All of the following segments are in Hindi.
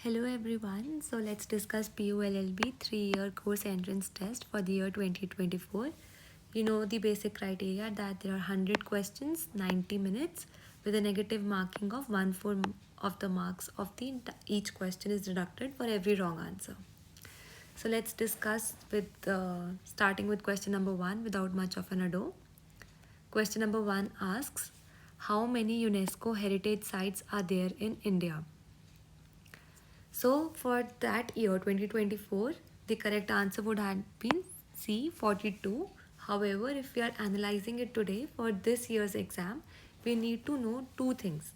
Hello everyone. So let's discuss PULLB 3-year course entrance test for the year 2024. You know the basic criteria that there are 100 questions, 90 minutes with a negative marking of 1/4 of the marks of the each question is deducted for every wrong answer. So let's discuss with starting with question number 1 without much of an ado. Question number 1 asks, how many UNESCO heritage sites are there in India? So for that year 2024, the correct answer would have been C 42. However, if we are analyzing it today for this year's exam, we need to know two things.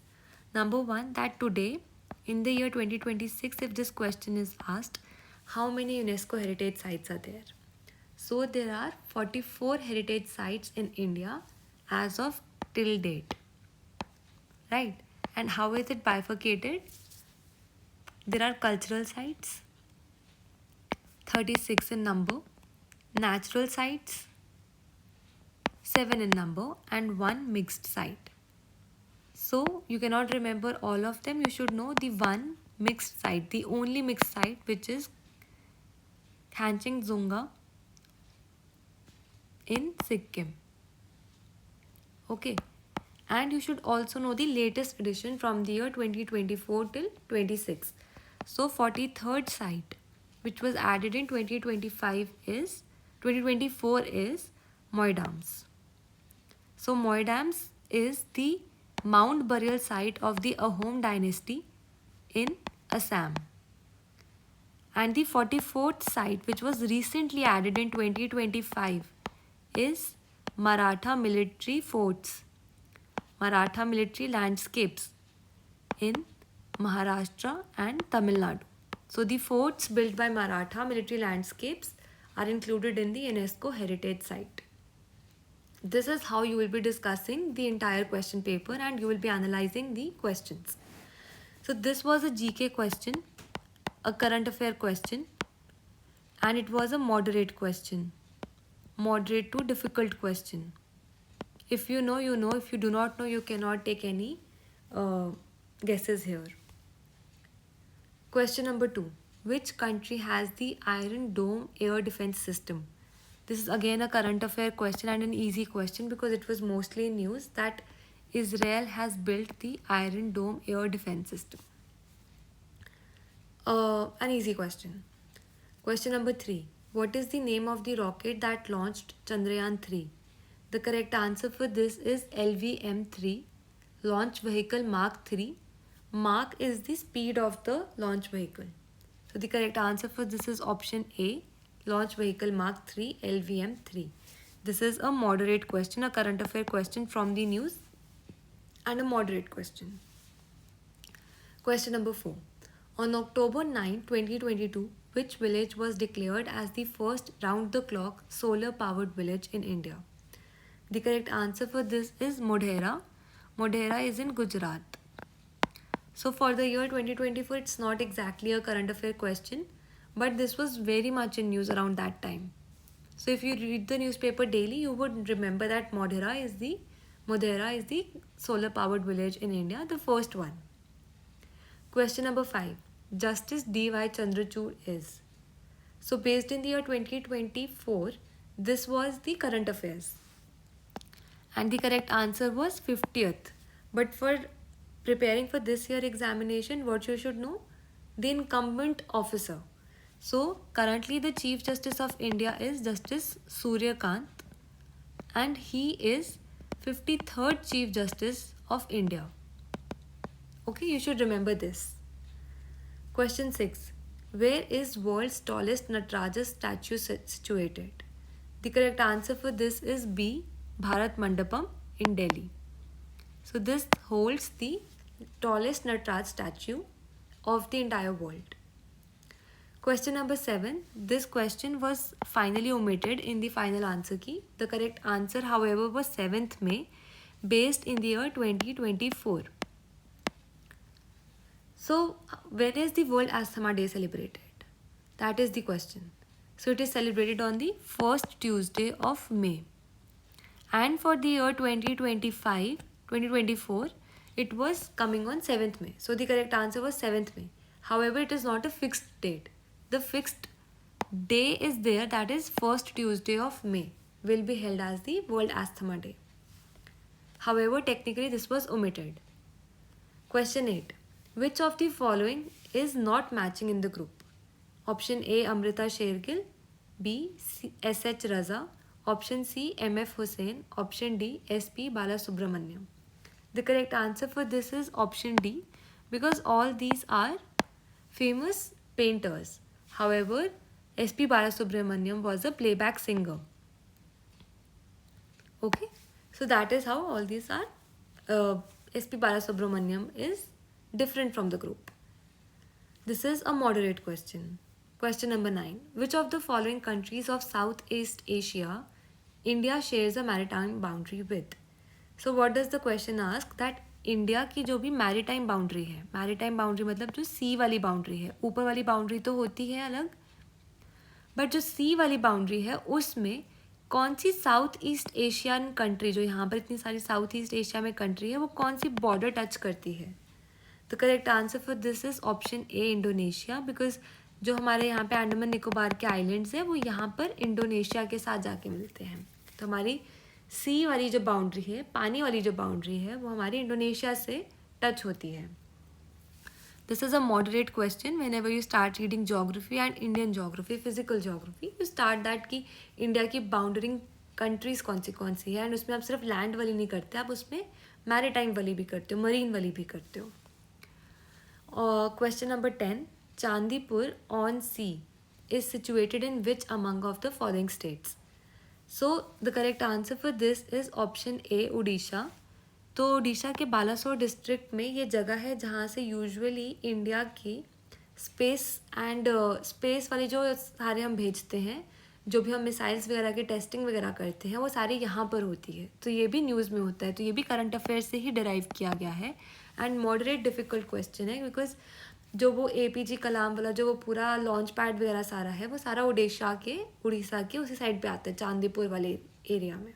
Number one, that today in the year 2026, if this question is asked, how many UNESCO heritage sites are there? So there are 44 heritage sites in India as of till date, right? And how is it bifurcated? There are cultural sites, 36 in number, natural sites, 7 in number, and 1 mixed site. So you cannot remember all of them. You should know the one mixed site, the only mixed site, which is Khancheng Zunga in Sikkim. Okay. And you should also know the latest edition from the year 2024 till 26. So 43rd site, which was added in 2024 is Moidams. So Moidams is the mound burial site of the Ahom dynasty in Assam. And the 44th site, which was recently added in 2025, is Maratha military forts, Maratha military landscapes in Maharashtra and Tamil Nadu. So the forts built by Maratha military landscapes are included in the UNESCO heritage site. This is how you will be discussing the entire question paper and you will be analyzing the questions. So this was a GK question, a current affair question, and it was a moderate question. Moderate to difficult question. If you know, you know. If you do not know, you cannot take any guesses here. Question number 2. Which country has the Iron Dome air defense system? This is again a current affair question and an easy question because it was mostly in news that Israel has built the Iron Dome air defense system. An easy question. Question number 3. What is the name of the rocket that launched Chandrayaan 3? The correct answer for this is LVM-3, Launch Vehicle Mark 3. Mach is the speed of the launch vehicle. So the correct answer for this is option A, Launch Vehicle Mark 3, LVM-3. This is a moderate question, a current affair question from the news and a moderate question. Question number 4. On October 9, 2022, which village was declared as the first round-the-clock solar-powered village in India? The correct answer for this is Modhera. Modhera is in Gujarat. So for the year 2024, it's not exactly a current affair question, but this was very much in news around that time. So if you read the newspaper daily, you would remember that Modhera is the solar-powered village in India, the first one. Question number 5. Justice D.Y. Chandrachud is. So based in the year 2024, this was the current affairs. And the correct answer was 50th. But for preparing for this year examination, what you should know? The incumbent officer. So currently the Chief Justice of India is Justice Surya Kant and he is 53rd Chief Justice of India. Okay, you should remember this. Question 6. Where is world's tallest Nataraja statue situated? The correct answer for this is B, Bharat Mandapam in Delhi. So this holds the tallest Nataraj statue of the entire world. Question number 7. This question was finally omitted in the final answer key. The correct answer, however, was 7th May, based in the year 2024. So, when is the World Asthma Day celebrated? That is the question. So, it is celebrated on the first Tuesday of May. And for the year 2024, it was coming on 7th May. So, the correct answer was 7th May. However, it is not a fixed date. The fixed day is there, that is first Tuesday of May will be held as the World Asthma Day. However, technically this was omitted. Question 8. Which of the following is not matching in the group? Option A, Amrita Shergill. B, S.H. Raza. Option C, M.F. Hussain. Option D, S.P. Balasubramaniam. The correct answer for this is option D, because all these are famous painters. However, S.P. Balasubramaniam was a playback singer. Okay, so that is how all these are. S.P. Balasubramaniam is different from the group. This is a moderate question. Question number 9. Which of the following countries of Southeast Asia India shares a maritime boundary with? So what does the question ask? That India की जो भी मैरीटाइम बाउंड्री है, मैरीटाइम बाउंड्री मतलब जो सी वाली बाउंड्री है, ऊपर वाली बाउंड्री तो होती है अलग, बट जो सी वाली बाउंड्री है उसमें कौन सी साउथ ईस्ट एशियन कंट्री, जो यहाँ पर इतनी सारी साउथ ईस्ट एशिया में कंट्री है, वो कौन सी बॉर्डर टच करती है? The correct answer for this is option A, Indonesia, because जो हमारे यहाँ पे अंडमान निकोबार के आइलैंड्स हैं वो यहाँ पर इंडोनेशिया के साथ जाके मिलते हैं. तो हमारी सी वाली जो बाउंड्री है, पानी वाली जो बाउंड्री है, वो हमारी इंडोनेशिया से टच होती है. This is a moderate question. When ever you start reading geography and Indian geography, physical geography, you start that कि इंडिया की बाउंडरिंग कंट्रीज कौन सी है, एंड उसमें आप सिर्फ लैंड वाली नहीं करते, आप उसमें मैरीटाइम वाली भी करते हो, मरीन वाली भी करते हो. और question number 10. Chandipur on sea is situated in which among of the following states? So the correct answer for this is option A, Orissa. तो उड़ीसा के बालासोर डिस्ट्रिक्ट में ये जगह है जहाँ से यूजुअली इंडिया की स्पेस वाली जो सारे हम भेजते हैं, जो भी हम मिसाइल्स वगैरह की टेस्टिंग वगैरह करते हैं, वो सारी यहाँ पर होती है. तो ये भी न्यूज़ में होता है, तो ये भी करंट अफेयर से ही डिराइव किया गया है. एंड मॉडरेट डिफ़िकल्ट क्वेश्चन है, बिकॉज जो वो APJ कलाम वाला जो वो पूरा लॉन्च पैड वगैरह सारा है, वो सारा उड़ीसा के उसी साइड पे आता है, चांदीपुर वाले एरिया में.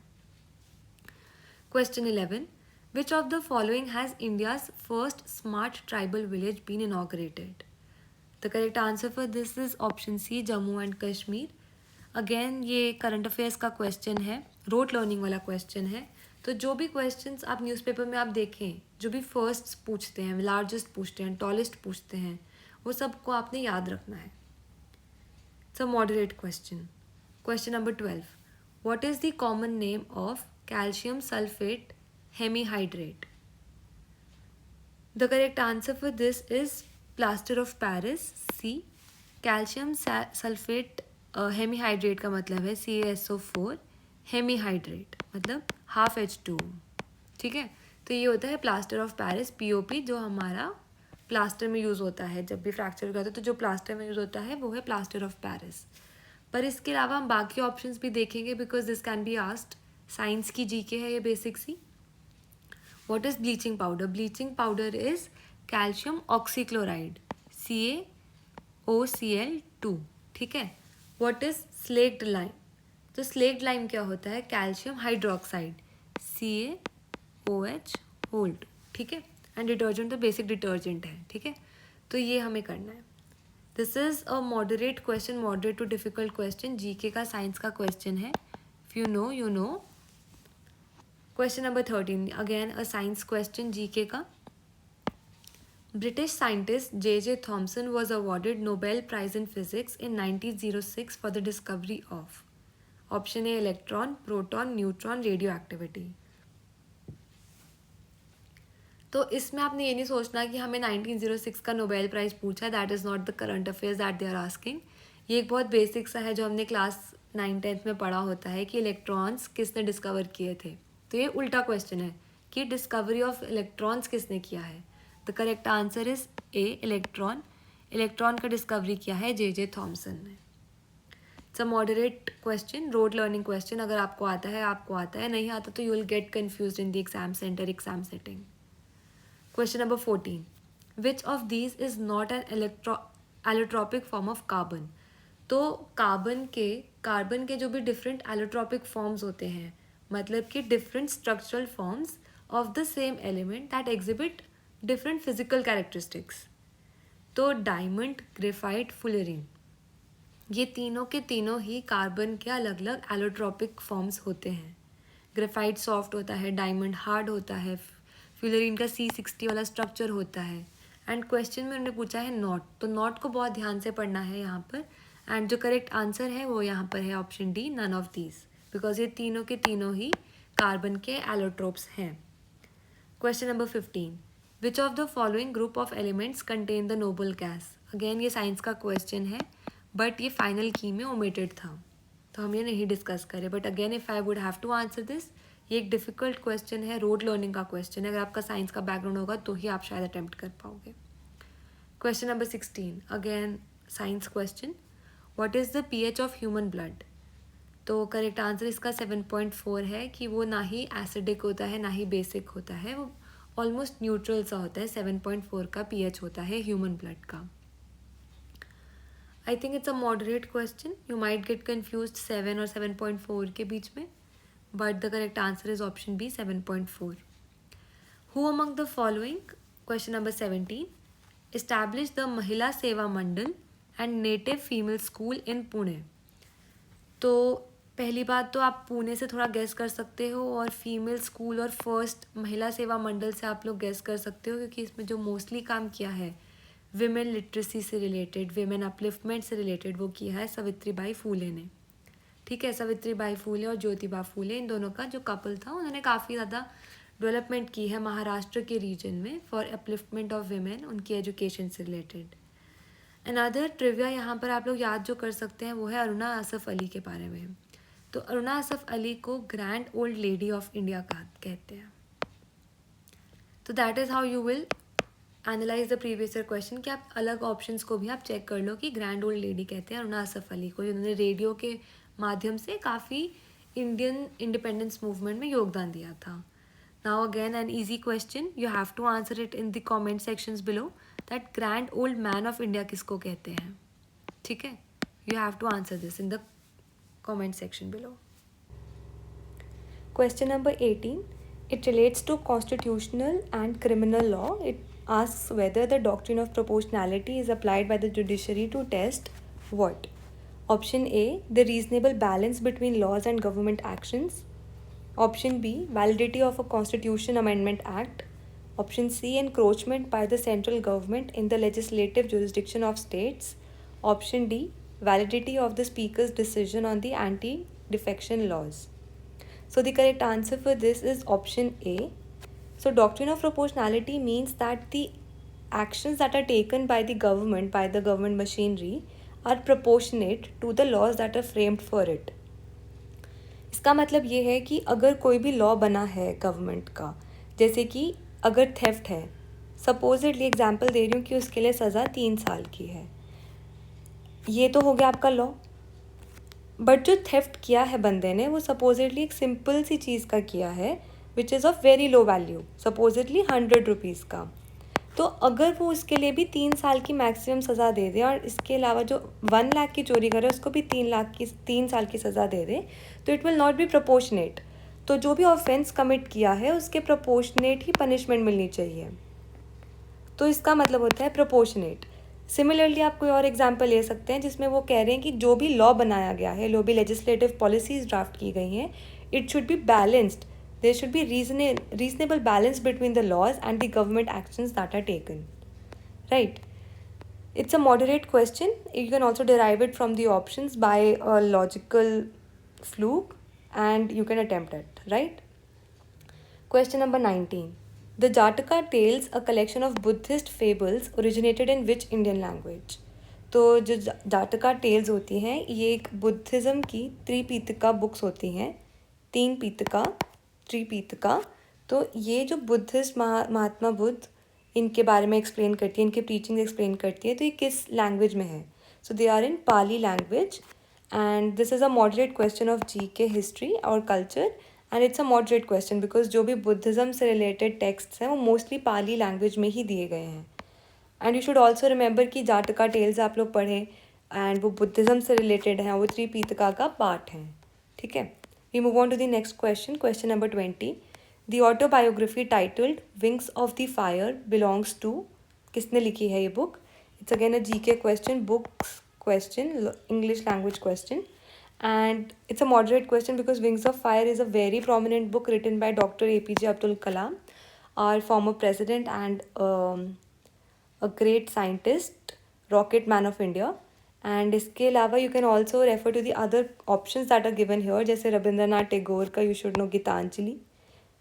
Question 11. Which of the following has India's first smart tribal village been inaugurated? The correct answer for this is option C, Jammu and Kashmir. Again ये करंट अफेयर्स का क्वेश्चन है, रोट लर्निंग वाला क्वेश्चन है. तो जो भी क्वेश्चंस आप न्यूज़पेपर में आप देखें, जो भी फर्स्ट पूछते हैं, लार्जेस्ट पूछते हैं, टॉलेस्ट पूछते हैं, वो सबको आपने याद रखना है. It's a moderate question. Question number 12. What is the common name of calcium sulphate hemihydrate? The correct answer for this is plaster of Paris, C. Calcium sulphate hemihydrate का मतलब है CaSO4, हेमीहाइड्रेट मतलब हाफ H2. ठीक है, तो ये होता है प्लास्टर ऑफ पेरिस, POP, जो हमारा प्लास्टर में यूज़ होता है जब भी फ्रैक्चर होता है. तो जो प्लास्टर में यूज़ होता है वो है प्लास्टर ऑफ पेरिस. पर इसके अलावा हम बाकी ऑप्शंस भी देखेंगे, because this can be asked. Science की GK है ये basic C. What is bleaching powder? Bleaching powder is calcium oxychloride, CaOCl2. ठीक है. What is slaked lime? तो स्लेक्ड लाइम क्या होता है? Calcium hydroxide, CaOH2. ठीक है. एंड डिटर्जेंट तो बेसिक डिटर्जेंट है. ठीक है, तो ये हमें करना है. This is a moderate question, moderate to difficult question. GK का, साइंस का क्वेश्चन है. If you know you know. Question number 13. Again a science question, GK का. British scientist J.J. Thomson was awarded Nobel Prize in Physics in 1906 for the discovery of. Option A, electron, proton, neutron, radioactivity. तो इसमें आपने ये नहीं सोचना कि हमें 1906 का नोबेल प्राइज़ पूछा. That is not the current affairs that they are asking. ये एक बहुत बेसिक सा है जो हमने क्लास 9-10 में पढ़ा होता है कि इलेक्ट्रॉन्स किसने डिस्कवर किए थे. तो ये उल्टा क्वेश्चन है कि डिस्कवरी ऑफ इलेक्ट्रॉन्स किसने किया है. The correct answer is a, electron. Electron का डिस्कवरी किया है J.J. थॉमसन ने. It's a moderate question, road learning question. अगर आपको आता है, नहीं आता तो you will get confuse in the exam centre, exam setting. Question number 14. Which of these is not an allotropic form of carbon? तो कार्बन के जो भी डिफरेंट एलोट्रॉपिक फॉर्म्स होते हैं, मतलब कि different structural forms of the same element that exhibit different physical characteristics. तो डायमंड, ग्रेफाइट, फुलरीन, ये तीनों के तीनों ही कार्बन के अलग अलग एलोट्रोपिक फॉर्म्स होते हैं। ग्रेफाइट सॉफ्ट होता है, डायमंड हार्ड होता है, फ्यूलरीन का C60 वाला स्ट्रक्चर होता है। एंड क्वेश्चन में उन्होंने पूछा है नॉट, तो नॉट को बहुत ध्यान से पढ़ना है यहाँ पर। एंड जो करेक्ट आंसर है वो यहाँ पर है option D, none of these, because ये तीनों के तीनों ही कार्बन के एलोट्रोप्स हैं। Question number 15, which of the following group of elements contain the noble gas. Again ये साइंस का क्वेश्चन है, बट ये फाइनल की में ओमिटेड था, तो हम ये नहीं डिस्कस करें। But again if I would have to answer this, ये एक डिफिकल्ट क्वेश्चन है, रोड लर्निंग का क्वेश्चन है। अगर आपका साइंस का बैकग्राउंड होगा तो ही आप शायद अटेम्प्ट कर पाओगे। Question number 16, again science question, what is the pH of human blood. तो करेक्ट आंसर इसका 7.4 है कि वो ना ही एसिडिक होता है ना ही बेसिक होता है, वो ऑलमोस्ट न्यूट्रल सा होता है। 7.4 का pH होता है ह्यूमन ब्लड का। आई think it's a moderate question, you might get confuse 7 और 7.4 के बीच में, but the correct answer is option B, 7.4. Who among the following, question number 17, established the Mahila Seva Mandal and Native Female School in Pune? तो पहली बात तो आप पुणे से थोड़ा गेस कर सकते हो, और फीमेल स्कूल और फर्स्ट महिला सेवा मंडल से आप लोग गेस कर सकते हो, क्योंकि इसमें जो मोस्टली काम किया है विमेन लिटरेसी से रिलेटेड, विमेन अपलिफ्टमेंट से रिलेटेड, वो किया है सावित्रीबाई फूले ने। ठीक है, सावित्रीबाई फूले और ज्योतिबा फूले, इन दोनों का जो कपल था, उन्होंने काफ़ी ज़्यादा डेवलपमेंट की है महाराष्ट्र के रीजन में फॉर अपलिफ्टमेंट ऑफ विमेन, उनकी एजुकेशन से रिलेटेड। अनदर ट्रिविया यहाँ पर आप लोग याद जो कर सकते हैं वो है अरुणा आसफ अली के बारे में। तो अरुणा आसफ अली को grand old lady of India कहते हैं। तो that is how you will analyse the previous year question, कि आप अलग ऑप्शंस को भी आप चेक कर लो कि ग्रैंड ओल्ड लेडी कहते हैं अरुणा आसफ अली को, जिन्होंने रेडियो के माध्यम से काफ़ी इंडियन इंडिपेंडेंस मूवमेंट में योगदान दिया था। Now again an easy question, you have to answer it in the comment sections below, that grand old man of India किसको कहते हैं। ठीक है, you have to answer this in the comment section below. Question number 18, it relates to constitutional and criminal law. It asks whether the doctrine of proportionality is applied by the judiciary to test what? Option A, the reasonable balance between laws and government actions. Option B, validity of a constitution amendment act. Option C, encroachment by the central government in the legislative jurisdiction of states. Option D, validity of the speaker's decision on the anti-defection laws. So the correct answer for this is option A. So doctrine of proportionality means that the actions that are taken by the government machinery are proportionate to the laws that are framed for it. इसका मतलब ये है कि अगर कोई भी लॉ बना है गवर्नमेंट का, जैसे कि अगर थेफ्ट है, सपोजिटली एग्जाम्पल दे रही हूँ कि उसके लिए सज़ा 3 साल की है, ये तो हो गया आपका लॉ। बट जो थेफ्ट किया है बंदे ने, वो सपोजिटली एक सिंपल सी चीज़ का किया है which is of very low value, supposedly 100 rupees का। तो अगर वो उसके लिए भी 3 साल की मैक्सिमम सज़ा दे दे, और इसके अलावा जो 1 लाख की चोरी करे उसको भी 3 साल की सज़ा दे दे, तो it will not be proportionate. तो जो भी ऑफेंस कमिट किया है उसके प्रोपोर्शनेट ही पनिशमेंट मिलनी चाहिए, तो इसका मतलब होता है प्रोपोर्शनेट। सिमिलरली आप कोई और एग्जांपल ले सकते हैं जिसमें वो कह रहे हैं कि जो भी लॉ बनाया गया है, जो भी लेजिस्लेटिव पॉलिसीज ड्राफ्ट की गई हैं, it should be balanced, there should be reasonable balance between the laws and the government actions that are taken, right. It's a moderate question. You can also derive it from the options by a logical fluke, and you can attempt it, right? Question number 19. The Jataka Tales, a collection of Buddhist fables, originated in which Indian language? तो जो जाटका टेल्स होती हैं, ये एक बुद्धिज़्म की त्रिपीठिका बुक्स होती हैं, 3 पीठिका, त्रिपीठिका। तो ये जो बुद्धिस्ट महात्मा बुद्ध, इनके बारे में एक्सप्लेन करती है, इनके प्रीचिंग एक्सप्लेन करती है। तो ये किस लैंग्वेज में है? So they are in Pali language, and this is a moderate question of GK, history और culture, and it's a moderate question because जो भी बुद्धिज़्म से रिलेटेड टेक्स्ट हैं वो मोस्टली पाली लैंग्वेज में ही दिए गए हैं। And you should also remember कि जाटका टेल्स आप लोग पढ़ें, एंड वो बुद्धिज़्म से रिलेटेड हैं, वो त्रिपीठिका का पार्ट हैं। ठीक है, we move on to the next question, question number 20। The autobiography titled Wings of the Fire belongs to, किसने लिखी है ये book? It's again a GK question, books question, English language question. And it's a moderate question because Wings of Fire is a very prominent book written by Dr. APJ Abdul Kalam, our former president and a great scientist, rocket man of India. And इसके अलावा you can also refer to the other options that are given here, जैसे रविंद्रनाथ टैगोर का you should know Geetanjali,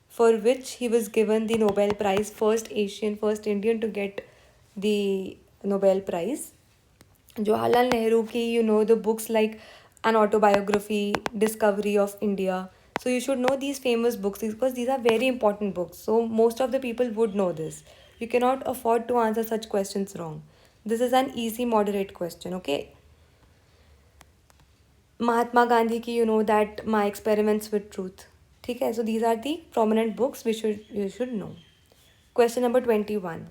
for which he was given the Nobel Prize, first Asian, first Indian to get the Nobel Prize. Jawaharlal Nehru ki, you know, the books like An Autobiography, Discovery of India. So you should know these famous books because these are very important books. So most of the people would know this. You cannot afford to answer such questions wrong. This is an easy moderate question, okay? Mahatma Gandhi ki, you know that My Experiments with Truth. Okay, so these are the prominent books you should know. Question number 21.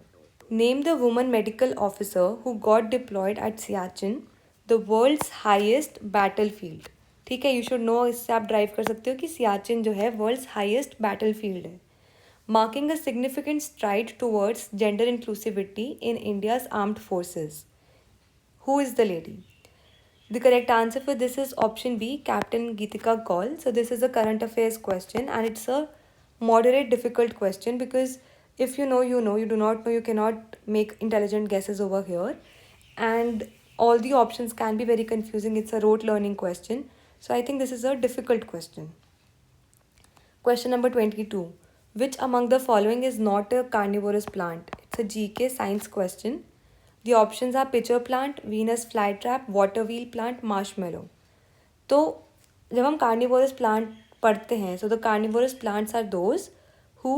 Name the woman medical officer who got deployed at Siachen, the world's highest battlefield. ठीक है, you should know, इससे आप ड्राइव कर सकते हो कि सियाचिन जो है वर्ल्ड्स हाईएस्ट बैटलफील्ड है. Marking a significant stride towards gender inclusivity in India's armed forces. Who is the lady? The correct answer for this is option B, Captain Geetika Kaul. So this is a current affairs question and it's a moderate difficult question because if you know, you know. You do not know, you cannot make intelligent guesses over here. And all the options can be very confusing. It's a rote learning question. So I think this is a difficult question. Question number 22. Which among the following is not a carnivorous plant? It's a GK science question. The options are pitcher plant, Venus flytrap, water wheel plant, marshmallow. तो जब हम carnivorous plant पढ़ते हैं, so the carnivorous plants are those who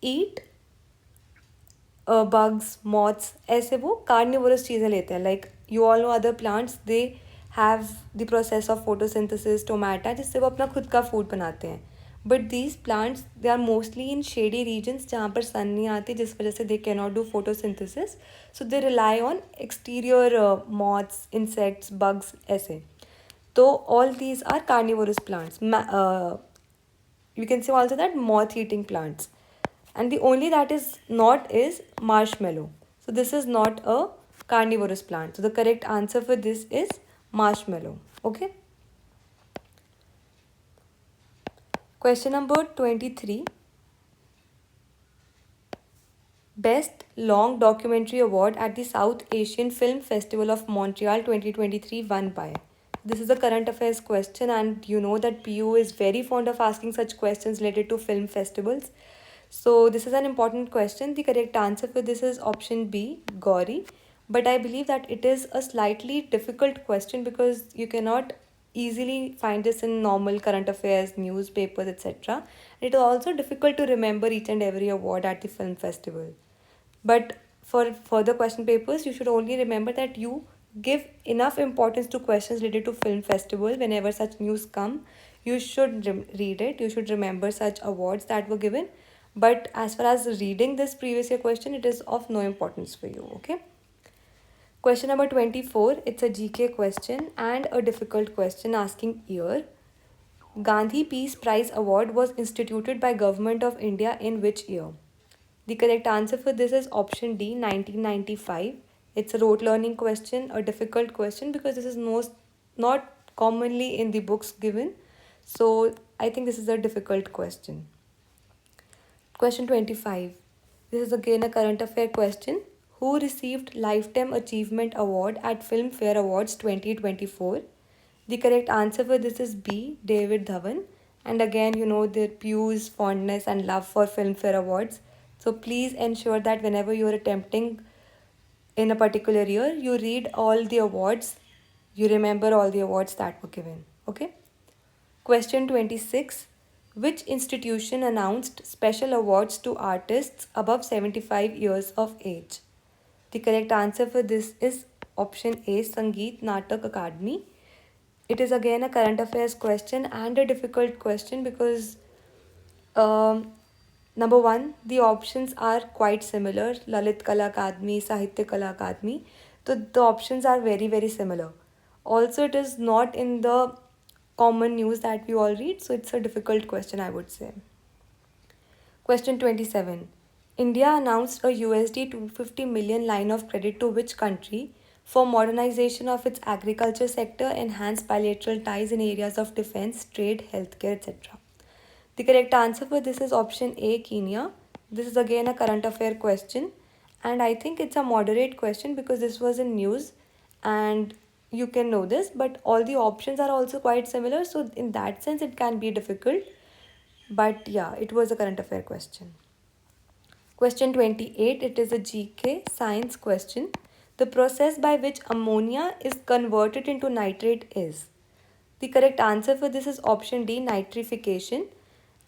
eat bugs, moths, ऐसे वो carnivorous चीज़ें लेते हैं. Like you all know other plants, they have the process of photosynthesis, stomata, जिससे वो अपना खुद का food बनाते हैं. But these plants, they are mostly in shady regions जहाँ पर sun नहीं आती, जिस वजह से they cannot do photosynthesis. So they rely on exterior moths, insects, bugs, ऐसे. So all these are carnivorous plants. You can say also that moth-eating plants. And the only that is not is marshmallow. So this is not a carnivorous plant. So the correct answer for this is marshmallow. Okay. Question number 23. Best Long Documentary Award at the South Asian Film Festival of Montreal 2023 won by. This is a current affairs question and you know that PU is very fond of asking such questions related to film festivals. So this is an important question. The correct answer for this is option B, Gauri. But I believe that it is a slightly difficult question because you cannot easily find this in normal current affairs, newspapers, etc. It is also difficult to remember each and every award at the film festival. But for further question papers, you should only remember that you give enough importance to questions related to film festival. Whenever such news come, you should read it. You should remember such awards that were given. But as far as reading this previous year question, it is of no importance for you. Okay. Question number 24. It's a GK question and a difficult question asking year. Gandhi Peace Prize Award was instituted by Government of India in which year? The correct answer for this is option D, 1995. It's a rote learning question, a difficult question because this is not commonly in the books given. So I think this is a difficult question. Question 25. This is again a current affair question. Who received Lifetime Achievement Award at Filmfare Awards 2024? The correct answer for this is B, David Dhawan. And again, you know the Pew's fondness and love for Filmfare Awards. So please ensure that whenever you are attempting in a particular year, you read all the awards, you remember all the awards that were given. Okay. Question 26. Which institution announced special awards to artists above 75 years of age? The correct answer for this is option A, Sangeet Natak Academy. It is again a current affairs question and a difficult question because number one, the options are quite similar. Lalit Kala Akademi, Sahitya Kala Akademi. So the options are very, very similar. Also, it is not in the common news that we all read. So it's a difficult question, I would say. Question 27. India announced a USD 250 million line of credit to which country for modernization of its agriculture sector, enhance bilateral ties in areas of defense, trade, healthcare, etc. The correct answer for this is option A, Kenya. This is again a current affair question, and I think it's a moderate question because this was in news and you can know this, but all the options are also quite similar, so in that sense it can be difficult. But yeah, it was a current affair question. Question 28, it is a GK science question. The process by which ammonia is converted into nitrate is. The correct answer for this is option D, nitrification.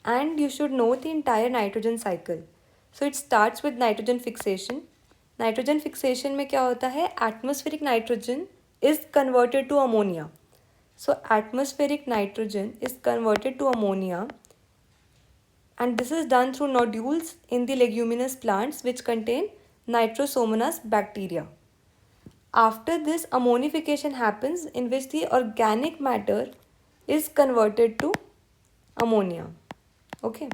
And you should know the entire nitrogen cycle. So it starts with nitrogen fixation. Nitrogen fixation में क्या होता है? Atmospheric nitrogen is converted to ammonia. So atmospheric nitrogen is converted to ammonia, and this is done through nodules in the leguminous plants which contain Nitrosomonas bacteria. After this, ammonification happens in which the organic matter is converted to ammonia. Okay.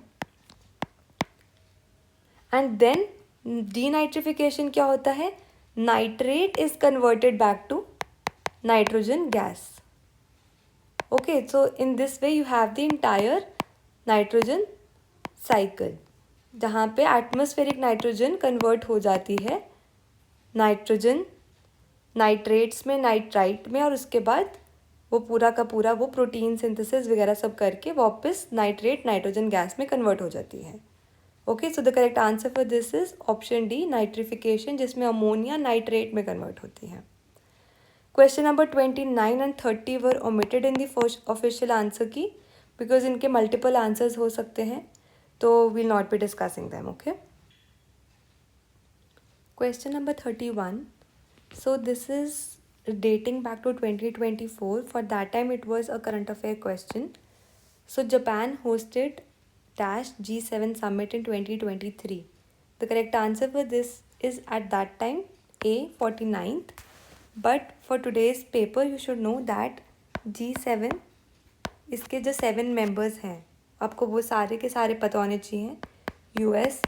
And then denitrification क्या होता है? Nitrate is converted back to nitrogen gas. Okay, so in this way you have the entire nitrogen cycle, जहाँ पे एटमॉस्फेरिक नाइट्रोजन कन्वर्ट हो जाती है नाइट्रोजन नाइट्रेट्स में, नाइट्राइट में, और उसके बाद वो पूरा का पूरा वो प्रोटीन सिंथेसिस वगैरह सब करके वापस नाइट्रेट नाइट्रोजन गैस में कन्वर्ट हो जाती है. Okay, so the correct answer for this is option D, nitrification, जिसमें अमोनिया नाइट्रेट में कन्वर्ट होती है. Question number 29 and 30 were omitted in the first official answer की बिकॉज इनके मल्टीपल आंसर्स हो सकते हैं, तो will not be discussing them. Okay, question number 31. So this is dating back to 2024. For that time it was a current affair question. So Japan hosted dash G7 summit in 2023. The correct answer for this is at that time A, 49th. But for today's paper you should know that G7 इसके जो 7 members हैं आपको वो सारे के सारे पता होने चाहिए. US,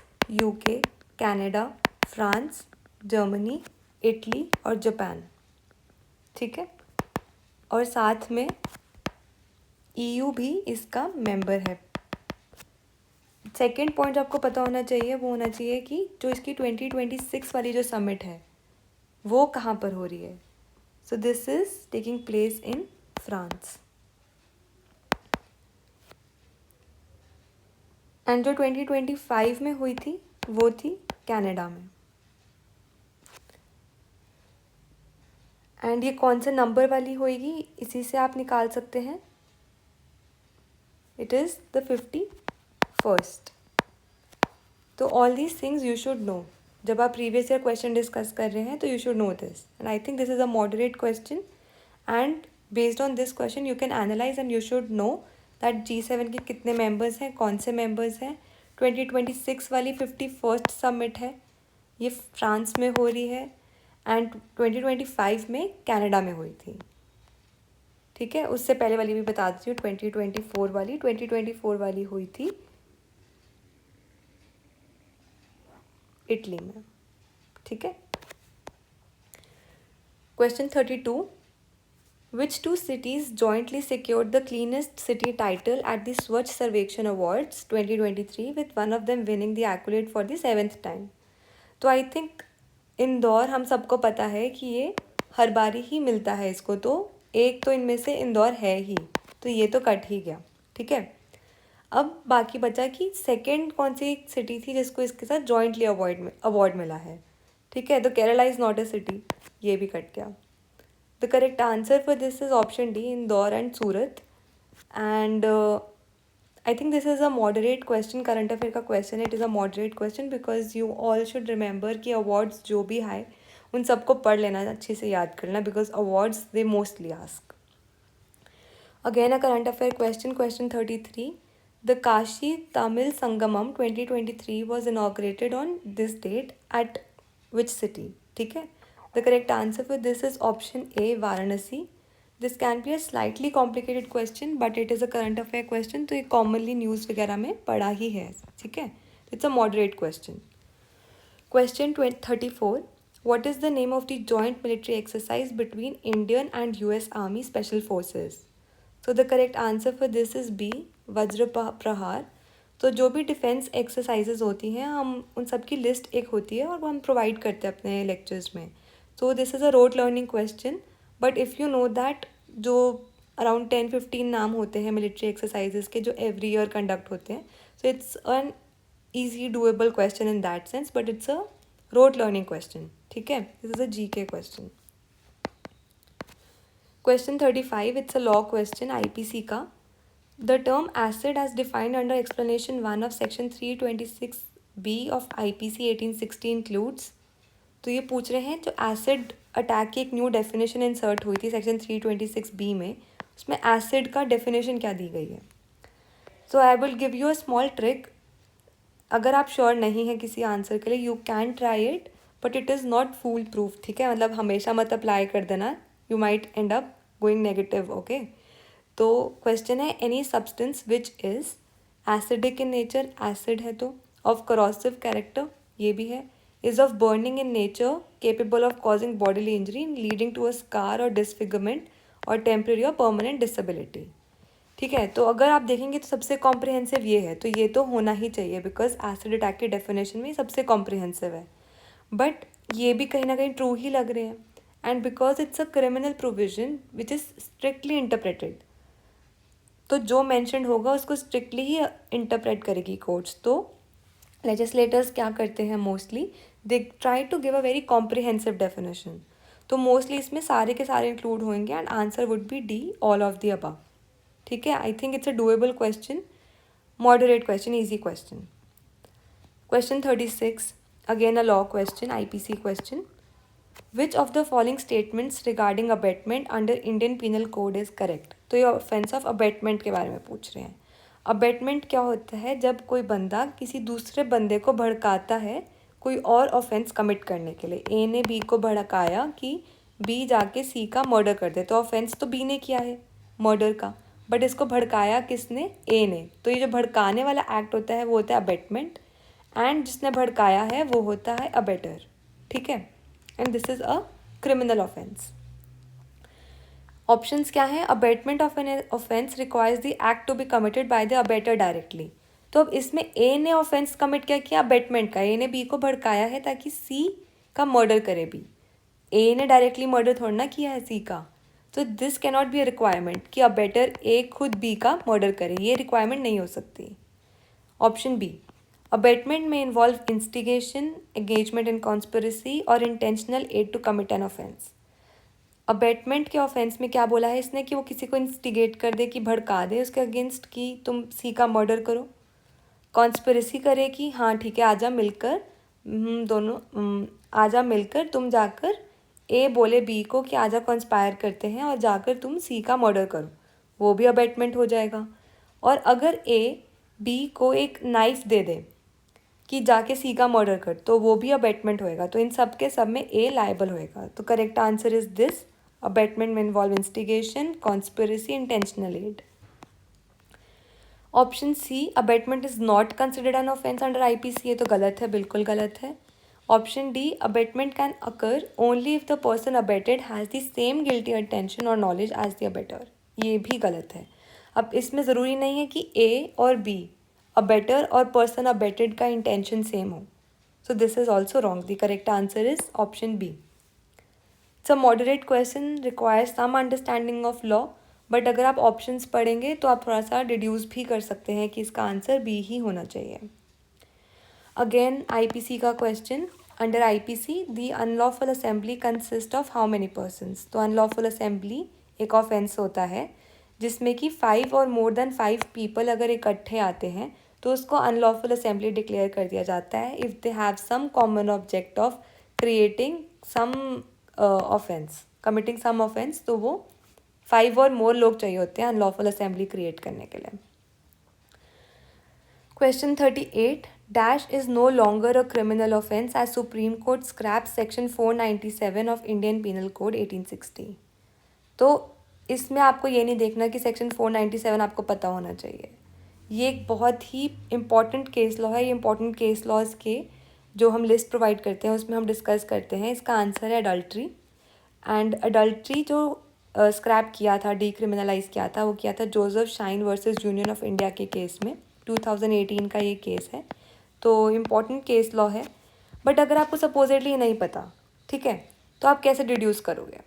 UK, Canada, France, Germany, Italy और जापान. ठीक है, और साथ में EU भी इसका मेंबर है. सेकेंड पॉइंट आपको पता होना चाहिए वो होना चाहिए कि जो इसकी 2026 वाली जो समिट है वो कहाँ पर हो रही है. सो this is taking place in France. And जो 2025 में हुई थी वो थी कनाडा में. एंड ये कौन से नंबर वाली होएगी इसी से आप निकाल सकते हैं. It is the 51st. तो all these things you should know. जब आप प्रीवियस ईयर क्वेश्चन डिस्कस कर रहे हैं तो you should know this. And I think this is a moderate question and based on this question you can analyse and you should know that G7 के कितने मेंबर्स हैं, कौन से मेंबर्स हैं. 2026 वाली 51st समिट है, ये फ्रांस में हो रही है, एंड 2025 में कनाडा में हुई थी. ठीक है, उससे पहले वाली भी बता देती हूँ. 2024 वाली हुई थी इटली में. ठीक है. Question 32. Which two cities jointly secured the cleanest city title at the Swachh Sarvekshan Awards 2023 with one of them winning the accolade for the 7th time? तो आई थिंक इंदौर हम सबको पता है कि ये हर बारी ही मिलता है इसको, तो एक तो इनमें से इंदौर है ही, तो ये तो कट ही गया. ठीक है, अब बाकी बचा कि सेकंड कौन सी सिटी थी जिसको इसके साथ जॉइंटली अवार्ड मिला है. ठीक है, तो Kerala is not a city, ये भी कट गया. The correct answer for this is option D, Indore and Surat. And I think this is a moderate question, current affair का question. It is a moderate question because you all should remember कि awards जो भी है उन सबको पढ़ लेना, अच्छे से याद करना, because awards they mostly ask. Again a current affair question, question 33. The Kashi Tamil Sangamam 2023 was inaugurated on this date at which city? ठीक है. The correct answer for this is option A, Varanasi. This can be a slightly complicated question but it is a current affair question, तो ये commonly news वगैरह में पढ़ा ही है. ठीक है, it's a moderate question. Question 34. What is the name of the joint military exercise between Indian and US Army Special Forces? So the correct answer for this is B, वज्र प्रहार. तो जो भी डिफेंस एक्सरसाइजेज होती हैं हम उन सब की लिस्ट एक होती है और वो हम प्रोवाइड करते हैं अपने लेक्चर्स में. So this is a road learning question, but if you know that जो अराउंड 10-15 नाम होते हैं मिलिट्री एक्सरसाइजेज के जो एवरी ईयर कंडक्ट होते हैं, so it's an easy doable question in that sense, but it's a road learning question. ठीक है, this is a GK question. Question 35, it's a law question, IPC का. The term acid as defined under explanation 1 of section 326B of IPC 1860 includes. तो ये पूछ रहे हैं जो एसिड अटैक की एक न्यू डेफिनेशन इंसर्ट हुई थी सेक्शन 326B में, उसमें एसिड का डेफिनेशन क्या दी गई है. So I will give you a small trick. अगर आप श्योर नहीं है किसी आंसर के लिए, you can try it, but it is not foolproof. ठीक है, मतलब हमेशा मत अप्लाई कर देना, you might end up going negative. Okay, तो क्वेश्चन है any substance which is acidic in nature, acid है तो, ऑफ corrosive कैरेक्टर, ये भी है, is of burning in nature, capable of causing bodily injury leading to a scar और डिसफिगरमेंट और टेम्प्रेरी और परमानेंट डिसेबिलिटी. ठीक है, तो अगर आप देखेंगे तो सबसे कॉम्प्रिहेंसिव ये है, तो ये तो होना ही चाहिए बिकॉज एसिड अटैक की डेफिनेशन में सबसे कॉम्प्रिहेंसिव है. बट ये भी कहीं ना कहीं ट्रू ही लग रहे हैं, and because it's a criminal provision which is strictly interpreted, तो जो मैंशन होगा उसको स्ट्रिक्टली ही इंटरप्रेट करेगी कोर्ट्स. तो लेजिस्लेटर्स क्या करते हैं mostly, they try to give a very comprehensive definition. तो मोस्टली इसमें सारे के सारे इंक्लूड होंगे and answer would be D, all of the above. ठीक है, I think it's a doable question, moderate question, easy question. Question 36, again a law question, IPC question. Which of the following statements regarding abetment under Indian Penal Code is correct. तो ये ऑफेंस ऑफ अबेटमेंट के बारे में पूछ रहे हैं. अबेटमेंट क्या होता है, जब कोई बंदा किसी दूसरे बंदे को भड़काता है कोई और ऑफेंस कमिट करने के लिए. ए ने बी को भड़काया कि बी जाके सी का मर्डर कर दे, तो ऑफेंस तो बी ने किया है मर्डर का, बट इसको भड़काया किसने, ए ने. तो ये जो भड़काने वाला एक्ट होता है वो होता है अबेटमेंट, एंड जिसने भड़काया है वो होता है अबेटर. ठीक है, and this is a criminal offence. Options क्या हैं, abetment of an offence requires the act to be committed by the abettor directly. तो अब इसमें ए ने ऑफेंस कमिट क्या किया, अबेटमेंट का. ए ने बी को भड़काया है ताकि सी का मर्डर करे बी. ए ने डायरेक्टली मर्डर थोड़ा ना किया है सी का. तो this cannot be a requirement कि अबेटर ए खुद बी का मर्डर करे, ये रिक्वायरमेंट नहीं हो सकती. ऑप्शन बी, अबेटमेंट में involve instigation, engagement in conspiracy और intentional aid to commit an offence. Abetment के ऑफेंस में क्या बोला है इसने कि वो किसी को इंस्टिगेट कर दे, कि भड़का दे उसके अगेंस्ट कि तुम सी का मर्डर करो. कॉन्स्पिरेसी करे कि हाँ ठीक है आजा मिलकर, दोनों आजा मिलकर तुम जाकर ए बोले बी को कि आजा कॉन्स्पायर करते हैं और जाकर तुम सी का मर्डर करो, वो भी अबेटमेंट हो जाएगा. और अगर ए बी को एक नाइफ दे दे कि जाके सी का मर्डर कर, तो वो भी अबेटमेंट होएगा. तो इन सब के सब में ए लायबल होएगा. तो correct answer is this, abetment में involve instigation, conspiracy, intentional aid. Option C, abetment is not considered an offence under IPC, ये तो गलत है, बिल्कुल गलत है. Option D, abetment can occur only if the person abetted has the same guilty intention और नॉलेज एज द अबेटर, ये भी गलत है. अब इसमें ज़रूरी नहीं है कि ए और बी, अबेटर और पर्सन अबेटेड का इंटेंशन सेम हो. So this is also wrong. The correct answer is option B. It's a moderate question, requires some understanding of law, but अगर आप ऑप्शंस पढ़ेंगे तो आप थोड़ा सा डिड्यूस भी कर सकते हैं कि इसका आंसर बी ही होना चाहिए. अगेन IPC का question, under IPC the unlawful assembly consist of how many persons. तो अनलॉफुल असेंबली एक ऑफेंस होता है जिसमें कि 5 और मोर देन 5 पीपल अगर इकट्ठे आते हैं तो उसको अनलॉफुल असेंबली डिक्लेयर कर दिया जाता है if they have some common object of creating some offence, committing some offence. तो वो 5 और मोर लोग चाहिए होते हैं अनलॉफुल असेंबली क्रिएट करने के लिए. Question 38, dash is no longer a criminal offence as Supreme Court scrap section 497 of Indian Penal Code 1860. तो इसमें आपको ये नहीं देखना कि सेक्शन 497 आपको पता होना चाहिए. ये एक बहुत ही इम्पॉर्टेंट केस लॉ है. ये इम्पॉर्टेंट केस लॉज के जो हम लिस्ट प्रोवाइड करते हैं उसमें हम डिस्कस करते हैं। इसका आंसर है अडल्ट्री। एंड अडल्ट्री जो स्क्रैप किया था, डीक्रिमिनलाइज किया था, वो किया था Joseph shine versus union of India के केस में। 2018 का ये केस है, तो इम्पॉर्टेंट केस लॉ है। बट अगर आपको सपोजिटली नहीं पता, ठीक है, तो आप कैसे डिड्यूस करोगे?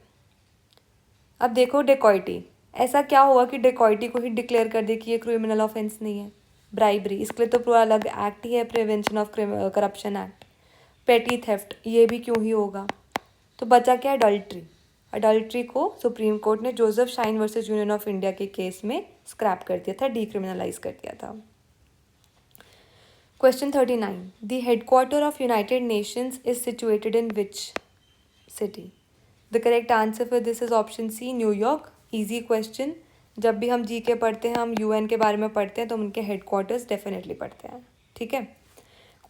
अब देखो, डेकॉइटी, ऐसा क्या हुआ कि डेकॉइटी को ही डिक्लेयर कर दे कि ये क्रिमिनल ऑफेंस नहीं है? ब्राइबरी, इसके लिए तो पूरा अलग एक्ट ही है, प्रिवेंशन ऑफ करप्शन एक्ट। पेटी थेफ्ट, ये भी क्यों ही होगा? तो बचा क्या? अडल्ट्री। अडल्ट्री को सुप्रीम कोर्ट ने Joseph shine versus union of India के केस में स्क्रैप कर दिया था, डीक्रिमिनलाइज कर दिया था। Question 39. The headquarter of United Nations is situated in which city? The correct answer for this is option C, New York. Easy question. जब भी हम जीके पढ़ते हैं, हम यूएन के बारे में पढ़ते हैं, तो हम उनके हेडक्वार्टर्स डेफिनेटली पढ़ते हैं, ठीक है।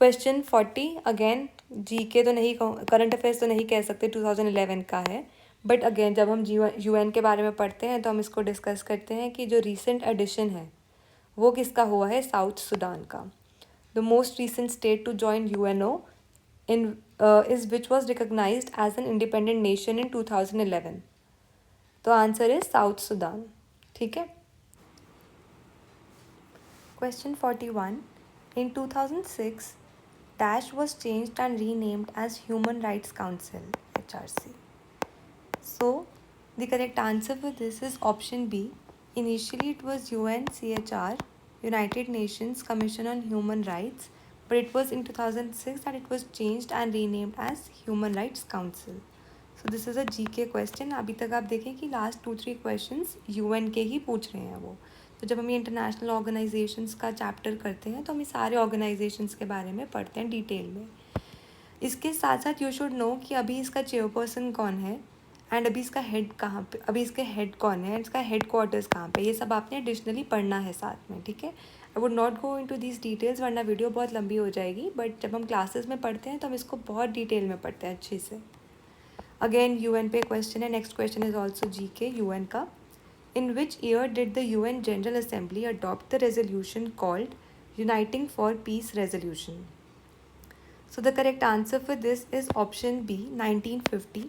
क्वेश्चन 40, अगेन जीके तो नहीं, करंट अफेयर्स तो नहीं कह सकते, 2011 का है, बट अगेन जब हम यूएन के बारे में पढ़ते हैं तो हम इसको डिस्कस करते हैं कि जो रिसेंट एडिशन है वो किसका हुआ है? साउथ सूडान का। The most recent state to join UNO is which was recognized as an independent nation in 2011. तो आंसर है साउथ सूडान, ठीक है। Question 41. In 2006, Dash was changed and renamed as Human Rights Council, HRC. So, the correct answer for this is option B. Initially, it was UNCHR, United Nations Commission on Human Rights, but it was in 2006 that it was changed and renamed as Human Rights Council. So this is a GK question. अभी तक आप देखें कि लास्ट 2-3 क्वेश्चंस UN के ही पूछ रहे हैं वो। तो जब हम ये इंटरनेशनल ऑर्गेनाइजेशंस का चैप्टर करते हैं तो हम ये सारे ऑर्गेनाइजेशंस के बारे में पढ़ते हैं डिटेल में। इसके साथ साथ यू शुड नो कि अभी इसका चेयरपर्सन कौन है एंड अभी इसका हेड कहाँ पे, अभी इसके हेड कौन है, इसका हेड क्वार्टर्स कहाँ पे, ये सब आपने एडिशनली पढ़ना है साथ में, ठीक है। I would not go into these details वरना वीडियो बहुत लंबी हो जाएगी, बट जब हम क्लासेस में पढ़ते हैं तो हम इसको बहुत डिटेल में पढ़ते हैं अच्छे से। अगेन यूएन पे क्वेश्चन है, next question is also GK UN का। In which year did the UN general assembly adopt the resolution called uniting for peace resolution? So the correct answer for this is option B, 1950।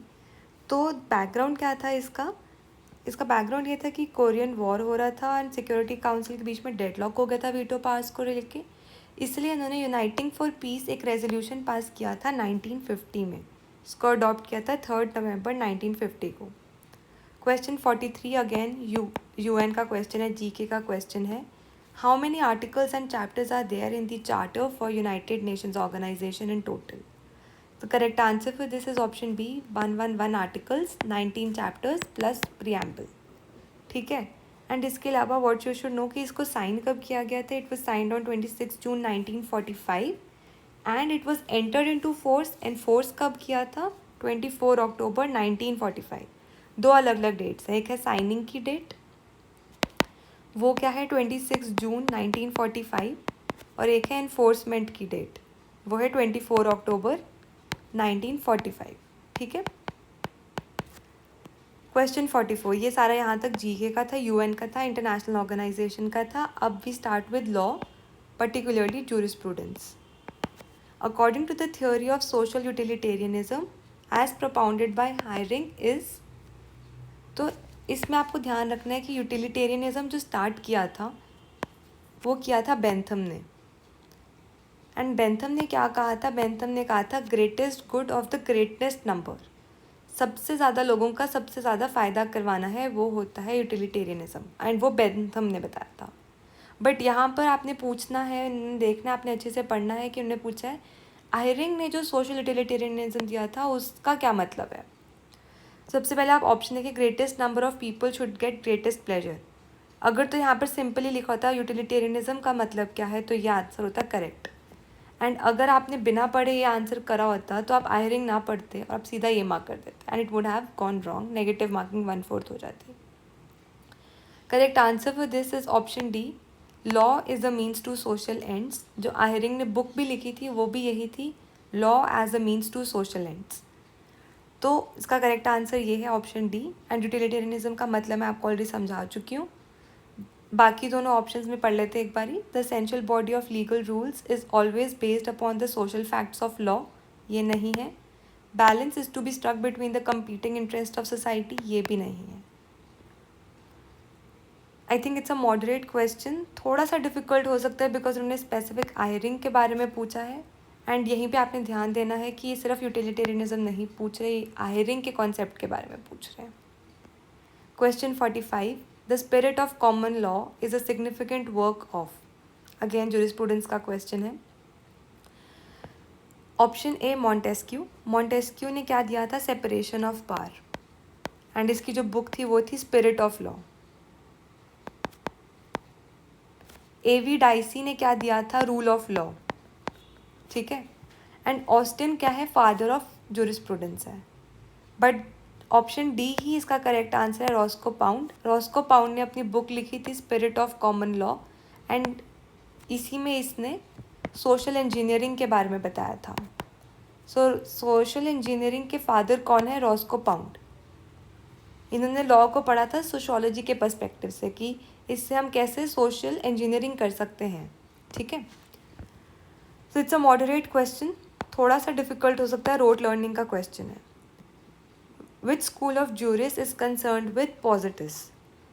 तो बैकग्राउंड क्या था इसका? इसका बैकग्राउंड ये था कि कोरियन वॉर हो रहा था एंड सिक्योरिटी काउंसिल के बीच में डेडलॉक हो गया था वीटो पास को लेके, इसलिए उन्होंने यूनाइटिंग फॉर पीस एक रेजोल्यूशन पास किया था 1950 में। इसको अडॉप्ट किया था 3 नवंबर 1950 को। क्वेश्चन 43 अगेन यूएन का क्वेश्चन है, जीके का क्वेश्चन है। How many articles and chapters are there in the charter for United Nations Organisation in total? The correct answer for this is option B, 111 articles, 19 chapters plus preamble, ठीक है। एंड इसके अलावा व्हाट यू शुड नो कि इसको साइन कब किया गया था? It was signed on 26 June 1945 and it was entered into force, and force कब किया था? 24 अक्टूबर 1945। दो अलग अलग डेट्स हैं, एक है साइनिंग की डेट, वो क्या है 26 जून 1945, और एक है इन्फोर्समेंट की डेट, वो है 24 अक्टूबर 1945, ठीक है। क्वेश्चन 44, ये सारा यहाँ तक जीके का था, यूएन का था, इंटरनेशनल ऑर्गेनाइजेशन का था। अब we start with law, particularly jurisprudence. According to the theory of social utilitarianism as propounded by Ihering is, तो इसमें आपको ध्यान रखना है कि यूटिलिटेरियनिज्म जो स्टार्ट किया था वो किया था बेंथम ने। एंड बेंथम ने क्या कहा था? बेंथम ने कहा था greatest good of the greatest number, सबसे ज़्यादा लोगों का सबसे ज़्यादा फ़ायदा करवाना है, वो होता है यूटिलिटेरियनिज्म, एंड वो बेंथम ने बताया था। बट यहाँ पर आपने पूछना है, देखना आपने अच्छे से पढ़ना है कि उन्होंने पूछा है आयरिंग ने जो सोशल यूटिलिटेरियनिज्म दिया था उसका क्या मतलब है। सबसे पहले आप ऑप्शन देखिए, greatest number of people should get greatest pleasure. अगर तो यहाँ पर सिंपली लिखा होता यूटिलिटेरियनिज्म का मतलब क्या है, तो ये आंसर होता करेक्ट। एंड अगर आपने बिना पढ़े ये आंसर करा होता तो आप आयरिंग ना पढ़ते और आप सीधा ये मार्क कर देते, and it would have gone wrong, negative marking 1/4 हो जाती। Correct answer for this is option D, law is a means to social ends. जो आयरिंग ने बुक भी लिखी थी वो भी यही थी, law as a means to social ends. तो इसका करेक्ट आंसर ये है ऑप्शन डी। एंड यूटिलिटेरियनिज्म का मतलब मैं आपको ऑलरेडी समझा चुकी हूँ। बाकी दोनों ऑप्शंस में पढ़ लेते हैं एक बारी। The essential body of legal rules is always based upon the social facts of law, ये नहीं है। Balance is to be struck between the competing interest of society, ये भी नहीं है। I think it's a moderate question, थोड़ा सा डिफिकल्ट हो सकता है बिकॉज उन्होंने स्पेसिफिक हायरिंग के बारे में पूछा है। एंड यहीं पे आपने ध्यान देना है कि ये सिर्फ यूटिलिटेरियनिज्म नहीं पूछ रहे, हायरिंग के कॉन्सेप्ट के बारे में पूछ रहे हैं। Question 45, the spirit of common law is a significant work of, again jurisprudence का क्वेश्चन है। ऑप्शन ए मॉन्टेस्क्यू, मॉन्टेस्क्यू ने क्या दिया था, सेपरेशन ऑफ पावर, एंड इसकी जो बुक थी वो थी spirit of law. A V Dicey ने क्या दिया था, रूल ऑफ लॉ, ठीक है। एंड ऑस्टिन क्या है, फादर ऑफ जूरिस्प्रूडेंस है। बट ऑप्शन डी ही इसका करेक्ट आंसर है, रॉस्को पाउंड। रॉस्को पाउंड ने अपनी बुक लिखी थी spirit of common law, and इसी में इसने सोशल इंजीनियरिंग के बारे में बताया था। सोशल इंजीनियरिंग के फादर कौन है, रॉस्को पाउंड। इन्होंने लॉ को पढ़ा था सोशोलॉजी के पर्सपेक्टिव से कि इससे हम कैसे सोशल इंजीनियरिंग कर सकते हैं, ठीक है। So it's a moderate question, थोड़ा सा डिफिकल्ट हो सकता है, रोट लर्निंग का क्वेश्चन है। Which school of juris is concerned with positives,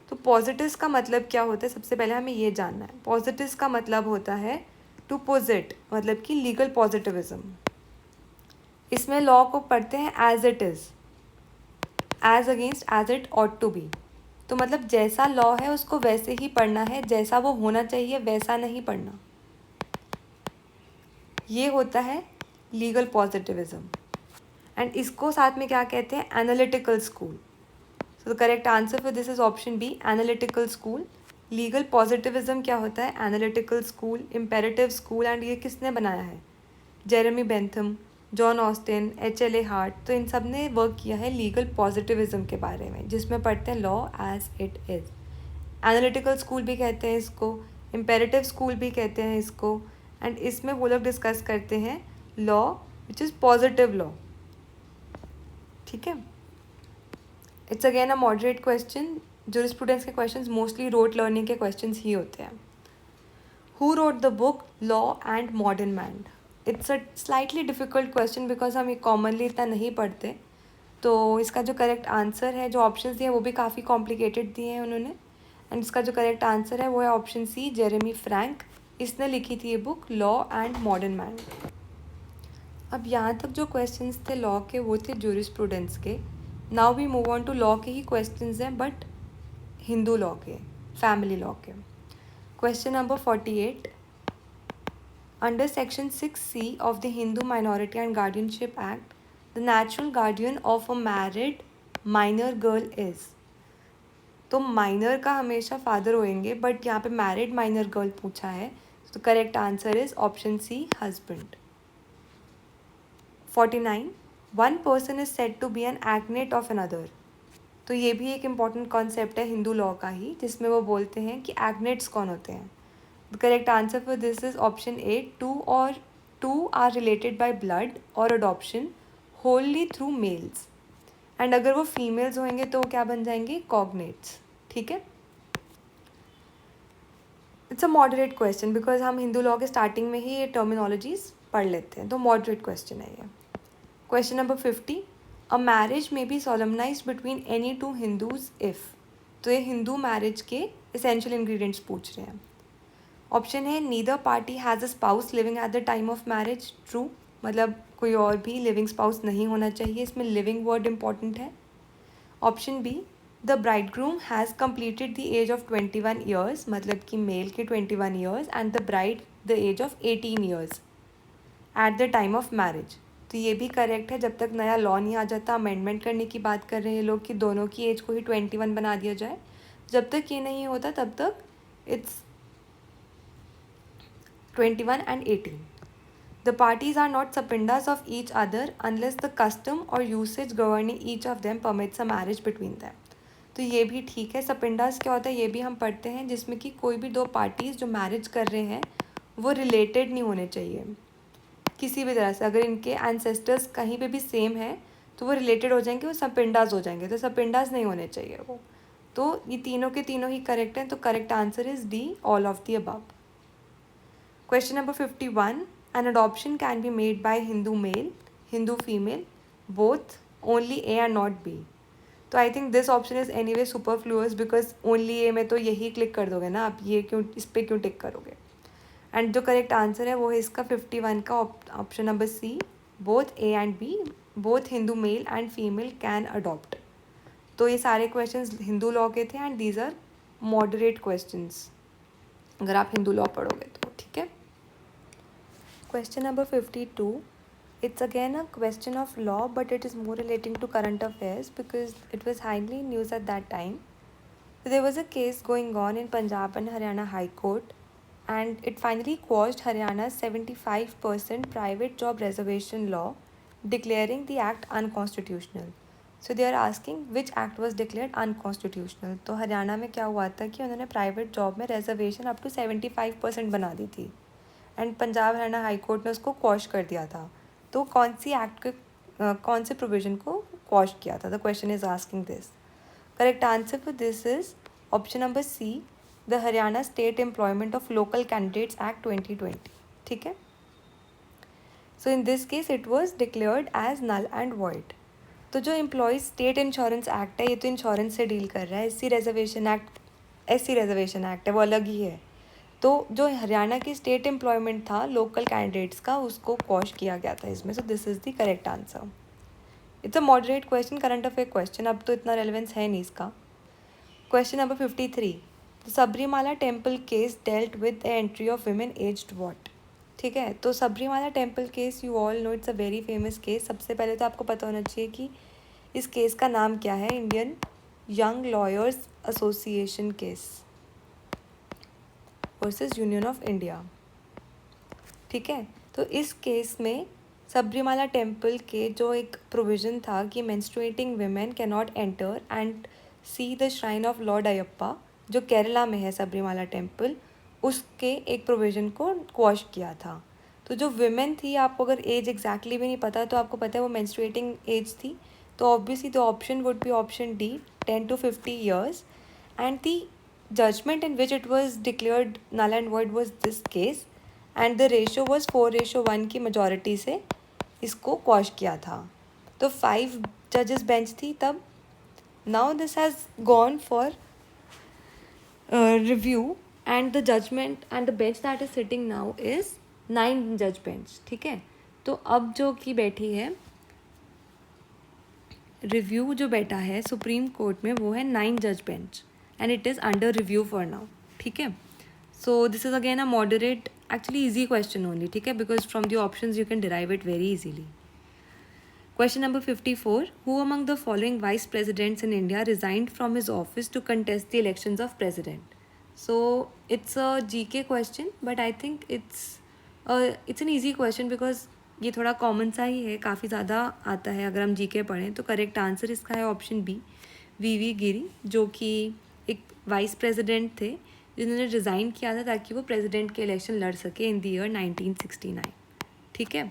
तो पॉजिटिव्स का मतलब क्या होता है, सबसे पहले हमें ये जानना है। पॉजिटिव्स का मतलब होता है टू पोजिट, मतलब कि लीगल पॉजिटिविज्म। इसमें लॉ को पढ़ते हैं as it is, as against as it ought to be, तो मतलब जैसा लॉ है उसको वैसे ही पढ़ना है, जैसा वो होना चाहिए वैसा नहीं पढ़ना, ये होता है लीगल पॉजिटिविज्म। एंड इसको साथ में क्या कहते हैं, analytical school. So the correct answer for this is option B, analytical school. Legal positivism क्या होता है, analytical school, imperative school, and ये किसने बनाया है, Jeremy Bentham, John Austin, HLA Hart, तो इन सब ने वर्क किया है लीगल पॉजिटिविज्म के बारे में, जिसमें पढ़ते हैं law as it is. Analytical school भी कहते हैं इसको, इम्पेरेटिव स्कूल भी कहते हैं इसको, एंड इसमें वो लोग डिस्कस करते हैं law which is positive law, ठीक है। It's again a moderate question, jurisprudence के क्वेश्चंस मोस्टली रोट लर्निंग के क्वेश्चंस ही होते हैं। Who wrote the book law and modern man, it's a slightly difficult question because हम ये कॉमनली इतना नहीं पढ़ते, तो इसका जो करेक्ट आंसर है, जो ऑप्शंस दिए हैं वो भी काफ़ी कॉम्प्लिकेटेड दिए हैं उन्होंने, एंड इसका जो करेक्ट आंसर है वो है ऑप्शन सी, जेरेमी फ्रैंक। इसने लिखी थी ये book law and modern man. अब यहाँ तक जो क्वेश्चंस थे लॉ के वो थे जूरिस्प्रूडेंस के। Now we move on to law के ही क्वेश्चंस हैं, बट हिंदू लॉ के, फैमिली लॉ के। Question number 48, under section 6C of the Hindu Minority and Guardianship Act, the natural guardian of a married minor girl is, तो माइनर का हमेशा फादर होएंगे, बट यहाँ पे मैरिड माइनर गर्ल पूछा है, तो correct answer is option C, husband. 49, one person is said to be an agnate of another, तो ये भी एक इम्पॉर्टेंट कॉन्सेप्ट है हिंदू लॉ का ही, जिसमें वो बोलते हैं कि एग्नेट्स कौन होते हैं। The correct answer for this is option A, two are related by blood और adoption wholly through males, and अगर वो फीमेल्स होंगे तो वो क्या बन जाएंगे, कॉग्नेट्स, ठीक है। It's a moderate question because हम हिंदू लॉ के स्टार्टिंग में ही ये टर्मिनोलॉजीज पढ़ लेते हैं, तो मॉडरेट क्वेश्चन है ये। Question number 50, a marriage may be solemnized between any two Hindus if, तो ये हिंदू मैरिज के एसेंशियल इंग्रेडिएंट्स पूछ रहे हैं। ऑप्शन है, neither party has a spouse living at the time of marriage, true, मतलब कोई और भी लिविंग स्पाउस नहीं होना चाहिए, इसमें लिविंग वर्ड इंपॉर्टेंट है। Option B, the bridegroom has completed the age of 21 years, मतलब कि मेल के 21 years, and the bride the age of 18 years at the time of marriage, तो ये भी करेक्ट है। जब तक नया लॉ नहीं आ जाता, अमेंडमेंट करने की बात कर रहे हैं लोग कि दोनों की एज को ही 21 बना दिया जाए, जब तक ये नहीं होता तब तक it's 21 and 18. The parties are not sapindas of each other unless the custom or usage governing each of them permits a marriage between them. तो ये भी ठीक है। सपिंडास क्या होता है ये भी हम पढ़ते हैं, जिसमें कि कोई भी दो पार्टीज़ जो मैरिज कर रहे हैं वो रिलेटेड नहीं होने चाहिए किसी भी तरह से। अगर इनके एंसेस्टर्स कहीं पे भी सेम है तो वो रिलेटेड हो जाएंगे, वो सपिंडास हो जाएंगे, तो सपिंडास नहीं होने चाहिए वो। तो ये तीनों के तीनों ही करेक्ट हैं, तो correct answer is D, all of the above. Question number 51. An adoption can be made by Hindu male, Hindu female, both, only A and not B. तो I think this option is anyway superfluous because only A में तो यही क्लिक कर दोगे ना आप, ये क्यों इस पर क्यों टिक करोगे. एंड जो करेक्ट आंसर है वो है इसका 51 का option number C, both A and B, both Hindu male and female can adopt. तो ये सारे क्वेश्चंस हिंदू लॉ के थे and these are moderate questions अगर आप हिंदू लॉ पढ़ोगे तो. ठीक है. Question number 52. It's again a question of law, but it is more relating to current affairs because it was highly in news at that time. So there was a case going on in Punjab and Haryana High Court, and it finally quashed Haryana's 75% private job reservation law, declaring the act unconstitutional. So they are asking which act was declared unconstitutional. तो हरियाणा में क्या हुआ था कि उन्होंने प्राइवेट जॉब में रिजर्वेशन अप टू 75% बना दी थी and Punjab Haryana high court ने उसको क्वॉश कर दिया था. तो कौन सी एक्ट के कौन से प्रोविजन को क्वॉश किया था? The question is asking this. Correct answer for this is option number C, the Haryana state employment of local candidates act 2020. ठीक है. So in this case it was declared as null and void. तो जो एम्प्लॉयज स्टेट इंश्योरेंस एक्ट है ये तो इंश्योरेंस से डील कर रहा है. एससी रिजर्वेशन एक्ट है वो अलग ही है. तो जो हरियाणा की स्टेट एम्प्लॉयमेंट था लोकल कैंडिडेट्स का उसको क्वॉश किया गया था इसमें. So this is the correct answer. It's a moderate question, current affair question, अब तो इतना रेलेवेंस है नहीं इसका. Question number 53. Sabarimala temple case dealt with the entry of women aged what. ठीक है. तो Sabarimala temple case you all know it's a very famous case. सबसे पहले तो आपको पता होना चाहिए कि इस केस का नाम क्या है. Indian young lawyers association case versus union of India. ठीक है. तो इस केस में सबरीमाला टेम्पल के जो एक प्रोविज़न था कि menstruating women can not enter and see the shrine of Lord Ayyappa जो केरला में है सबरीमाला टेम्पल, उसके एक प्रोविज़न को क्वॉश किया था. तो जो वुमेन थी, आपको अगर एज एग्जैक्टली भी नहीं पता तो आपको पता है वो मेंस्ट्रुएटिंग एज थी. तो obviously the option would be option D, 10 to 50 years. And the judgment in which it was declared null and void was this case and the ratio was 4:1 की majority से इसको क्वॉश किया था. तो 5 जजेस बेंच थी तब. Now this has gone for review and the judgement and the bench that is sitting now is 9 जज बेंच. ठीक है. तो अब जो की बैठी है रिव्यू जो बैठा है सुप्रीम कोर्ट में वो है 9 जज bench and it is under review for now. ठीक है. So this is again a moderate, actually easy question only. ठीक है, because from the options you can derive it very easily. Question number 54. Who among the following vice presidents in India resigned from his office to contest the elections of president? So it's a GK question, but I think it's an easy question because ये थोड़ा कॉमन सा ही है, काफ़ी ज़्यादा आता है अगर हम GK पढ़ें. तो करेक्ट आंसर इसका है ऑप्शन बी, वी गिरी, जो कि एक वाइस प्रेसिडेंट थे जिन्होंने रिज़ाइन किया था ताकि वो प्रेसिडेंट के इलेक्शन लड़ सके इन द ईयर 1969. ठीक है.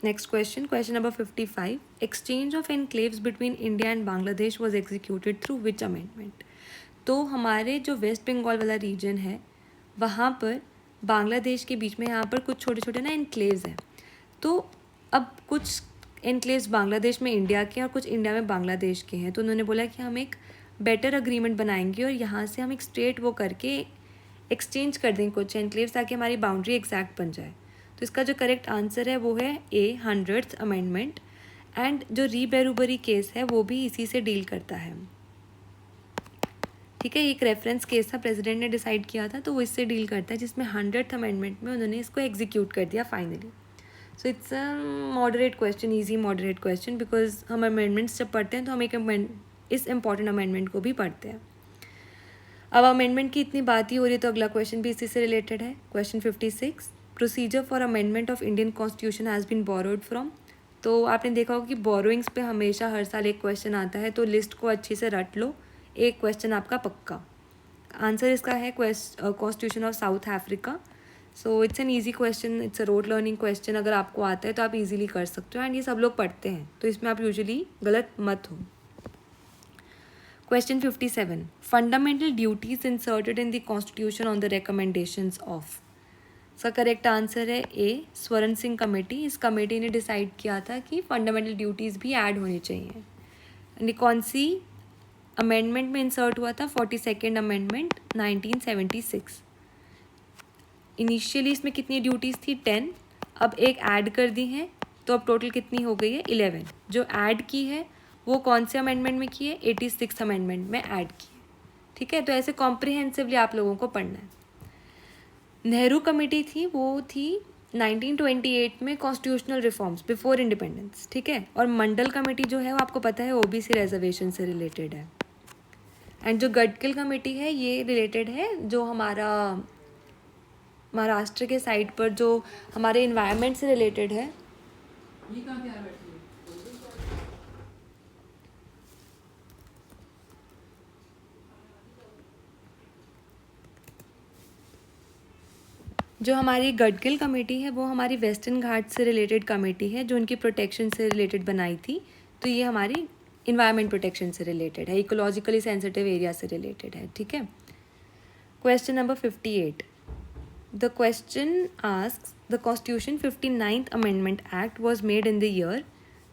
Next question, question number 55. Exchange of enclaves between India and Bangladesh was executed through which amendment. तो हमारे जो वेस्ट बंगाल वाला रीजन है वहाँ पर बांग्लादेश के बीच में यहाँ पर कुछ छोटे छोटे ना एनक्लेव्स हैं. तो अब कुछ एनक्लेव्स बांग्लादेश में इंडिया के और कुछ इंडिया में बांग्लादेश के हैं. तो उन्होंने बोला कि हम एक बेटर अग्रीमेंट बनाएंगे और यहाँ से हम एक स्ट्रेट वो करके एक्सचेंज कर देंगे कुछ एनक्लेव्स ताकि हमारी बाउंड्री एग्जैक्ट बन जाए. तो इसका जो करेक्ट आंसर है वो है ए, 100th अमेंडमेंट. एंड जो री-बेरूबरी केस है वो भी इसी से डील करता है. ठीक है. एक रेफरेंस केस था, प्रेसिडेंट ने डिसाइड किया था तो वो इससे डील करता है जिसमें 100th अमेंडमेंट में उन्होंने इसको एग्जीक्यूट कर दिया finally. So it's a moderate question, easy moderate question, because हम अमेंडमेंट्स जब पढ़ते हैं तो हम एक इस इम्पॉर्टेंट अमेंडमेंट को भी पढ़ते हैं. अब अमेंडमेंट की इतनी बात ही हो रही है तो अगला क्वेश्चन भी इसी से रिलेटेड है. Question 56. Procedure for amendment of Indian Constitution has been borrowed from. तो आपने देखा होगा कि बोरोइंग्स पे हमेशा हर साल एक क्वेश्चन आता है, तो लिस्ट को अच्छी से रट लो, एक क्वेश्चन आपका पक्का. आंसर इसका है constitution of south Africa, so it's an easy question, it's a road learning question. अगर आपको आता है तो आप इजीली कर सकते हो एंड ये सब लोग पढ़ते हैं, तो इसमें आप यूजुअली गलत मत हो. Question 57. Fundamental duties inserted in the Constitution on the recommendations of. इसका करेक्ट आंसर है ए, स्वर्ण सिंह कमेटी. इस कमेटी ने डिसाइड किया था कि फंडामेंटल ड्यूटीज़ भी ऐड होनी चाहिए. यानी कौन सी अमेंडमेंट में इंसर्ट हुआ था? 42nd amendment 1976. इनिशियली इसमें कितनी ड्यूटीज़ थी? 10. अब एक ऐड कर दी हैं, तो अब टोटल कितनी हो गई है? 11. जो ऐड की है वो कौन से अमेंडमेंट में की है? 86 अमेंडमेंट में ऐड की है. ठीक है, तो ऐसे कॉम्प्रिहेंसिवली आप लोगों को पढ़ना है. नेहरू कमेटी थी, वो थी 1928 में कॉन्स्टिट्यूशनल रिफॉर्म्स बिफोर इंडिपेंडेंस. ठीक है, और मंडल कमेटी जो है वो आपको पता है ओबीसी रिजर्वेशन से रिलेटेड है. एंड जो गडकिल कमेटी है ये रिलेटेड है जो हमारा महाराष्ट्र के साइड पर जो हमारे इन्वायरमेंट से रिलेटेड है. जो हमारी गडकिल कमेटी है वो हमारी वेस्टर्न घाट से रिलेटेड कमेटी है जो उनकी प्रोटेक्शन से रिलेटेड बनाई थी. तो ये हमारी इन्वायरमेंट प्रोटेक्शन से रिलेटेड है, इकोलॉजिकली सेंसिटिव एरिया से रिलेटेड है. ठीक है. Question number 58. The question asks, the Constitution 59th Amendment Act was made in the year.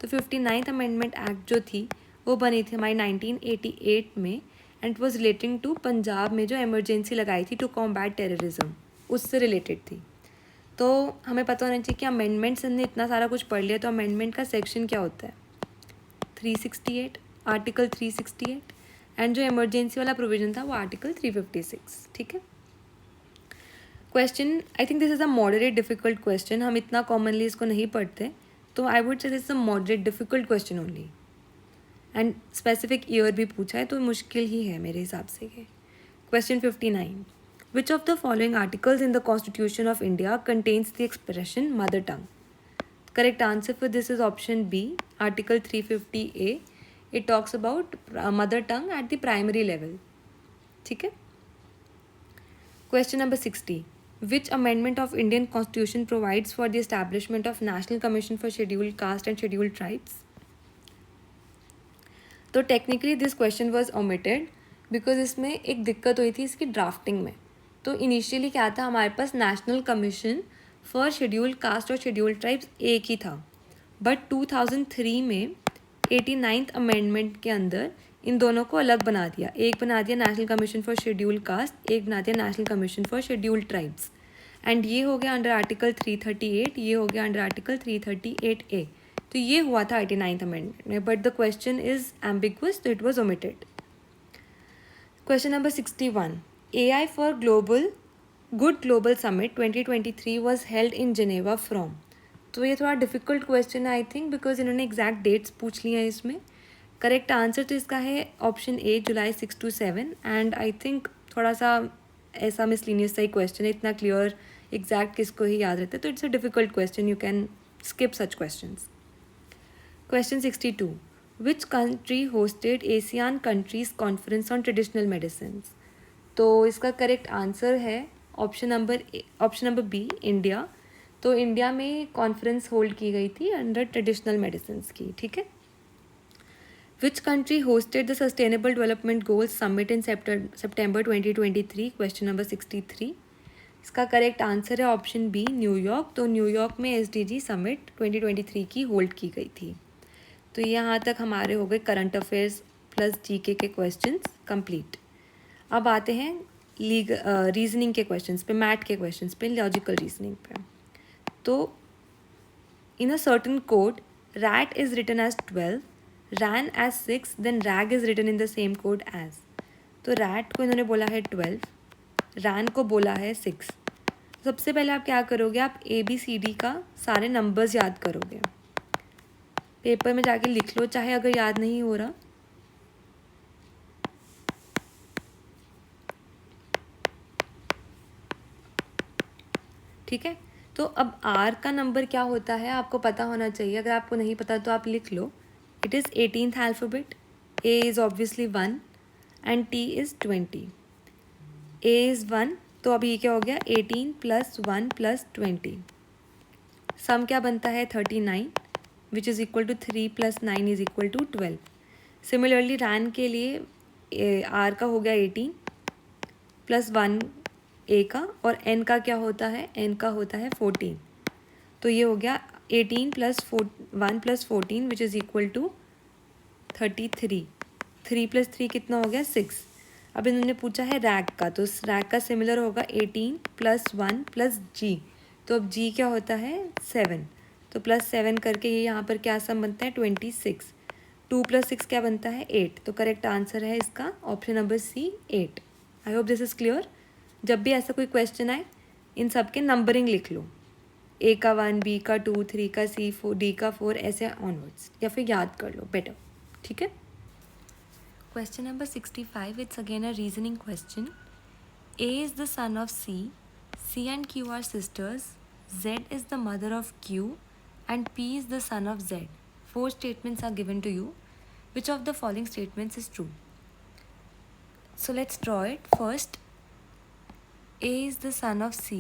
तो 59th Amendment Act जो थी वो बनी थी हमारी 1988 में and it was relating to Punjab में जो इमरजेंसी लगाई थी टू कॉम्बैट टेररिज्म, उससे रिलेटेड थी. तो हमें पता होना चाहिए कि अमेंडमेंट्स हमने इतना सारा कुछ पढ़ लिया, तो अमेंडमेंट का सेक्शन क्या होता है? 368, आर्टिकल 368. एंड जो इमरजेंसी वाला प्रोविजन था वो आर्टिकल 356. ठीक है. Question, I think this is a moderate difficult question. हम इतना कॉमनली इसको नहीं पढ़ते, तो I would say this is a moderate difficult question only. And specific year भी पूछा है तो मुश्किल ही है मेरे हिसाब से ये. Question 59. Which of the following articles in the constitution of India contains the expression mother tongue? Correct answer for this is option B, article 350A. It talks about mother tongue at the primary level. ठीक है. Question number 60. Which amendment of Indian Constitution provides for the establishment of National Commission for Scheduled Caste and Scheduled Tribes? तो technically this question was omitted because इसमें एक दिक्कत हुई थी इसकी ड्राफ्टिंग में. तो इनिशियली क्या था, हमारे पास national commission for scheduled caste और शेड्यूल्ड ट्राइब्स एक ही था, बट 2003 में 89th अमेंडमेंट के अंदर इन दोनों को अलग बना दिया. एक बना दिया national commission for scheduled cast, एक बना दिया national commission for scheduled tribes. And ये हो गया अंडर आर्टिकल 338, ये हो गया अंडर आर्टिकल 338A. तो ये हुआ था 89th अमेंडमेंट में, but the question is ambiguous, तो it was omitted. Question number 61. AI for Global Good Global Summit 2023 was held in Geneva from. तो ये थोड़ा डिफिकल्ट क्वेश्चन है आई थिंक, बिकॉज इन्होंने एग्जैक्ट डेट्स पूछ लिए हैं इसमें. करेक्ट आंसर तो इसका है option A, July 6 to 7. And I think थोड़ा सा ऐसा मिसलीनियस सा ही क्वेश्चन है, इतना क्लियर एग्जैक्ट किसको ही याद रहता है, तो it's a difficult question, you can skip such questions. Question 62. Which country hosted ASEAN countries conference on traditional medicine? तो इसका करेक्ट आंसर है ऑप्शन नंबर बी, इंडिया. तो इंडिया में कॉन्फ्रेंस होल्ड की गई थी अंडर ट्रेडिशनल मेडिसिन की. ठीक है. Which country hosted the sustainable development goals summit in September 2023? Question number 63. इसका करेक्ट आंसर है ऑप्शन बी, न्यूयॉर्क. तो न्यूयॉर्क में SDG समिट 2023 की होल्ड की गई थी. तो यहाँ तक हमारे हो गए करंट अफेयर्स प्लस GK के क्वेश्चंस कंप्लीट. अब आते हैं रीजनिंग के क्वेश्चंस पे, मैथ के क्वेश्चंस पे, लॉजिकल रीजनिंग पे. तो in a certain code rat is written as 12, ran as 6, then rag is written in the same code as. तो rat को इन्होंने बोला है 12, ran को बोला है 6. सबसे पहले आप क्या करोगे, आप ABCD का सारे नंबर्स याद करोगे. पेपर में जाके लिख लो चाहे अगर याद नहीं हो रहा. ठीक है. तो अब R का नंबर क्या होता है आपको पता होना चाहिए, अगर आपको नहीं पता तो आप लिख लो. It is 18th alphabet. A is obviously 1 and T is 20. A is 1, तो अभी ये क्या हो गया 18 + 1 + 20. सम क्या बनता है 39 which is equal to 3 + 9 is equal to 12. Similarly ran के लिए आर का हो गया 18 + 1 ए का, और एन का क्या होता है, एन का होता है 14. तो ये हो गया 18 + 1 + 14 विच इज़ इक्वल टू 33. 3 + 3 कितना हो गया 6. अब इन्होंने पूछा है रैक का, तो रैक का सिमिलर होगा 18 + 1 + जी. तो अब जी क्या होता है 7. तो +7 करके ये यहाँ पर क्या सम बनता है 26. 2 + 6 क्या बनता है 8. तो करेक्ट आंसर है इसका option number C 8. I hope this is clear. जब भी ऐसा कोई क्वेश्चन आए इन सब के नंबरिंग लिख लो, ए का 1, बी का 2, 3 का सी, 4 डी का 4, ऐसे ऑनवर्ड्स, या फिर याद कर लो बेटर. ठीक है. Question number 65, it's again a reasoning question. A is the son of C, C and Q are sisters, Z is the mother of Q, and P is the son of Z. 4 statements are given to you. Which of the following statements is true? So let's draw it. First, A is the son of C.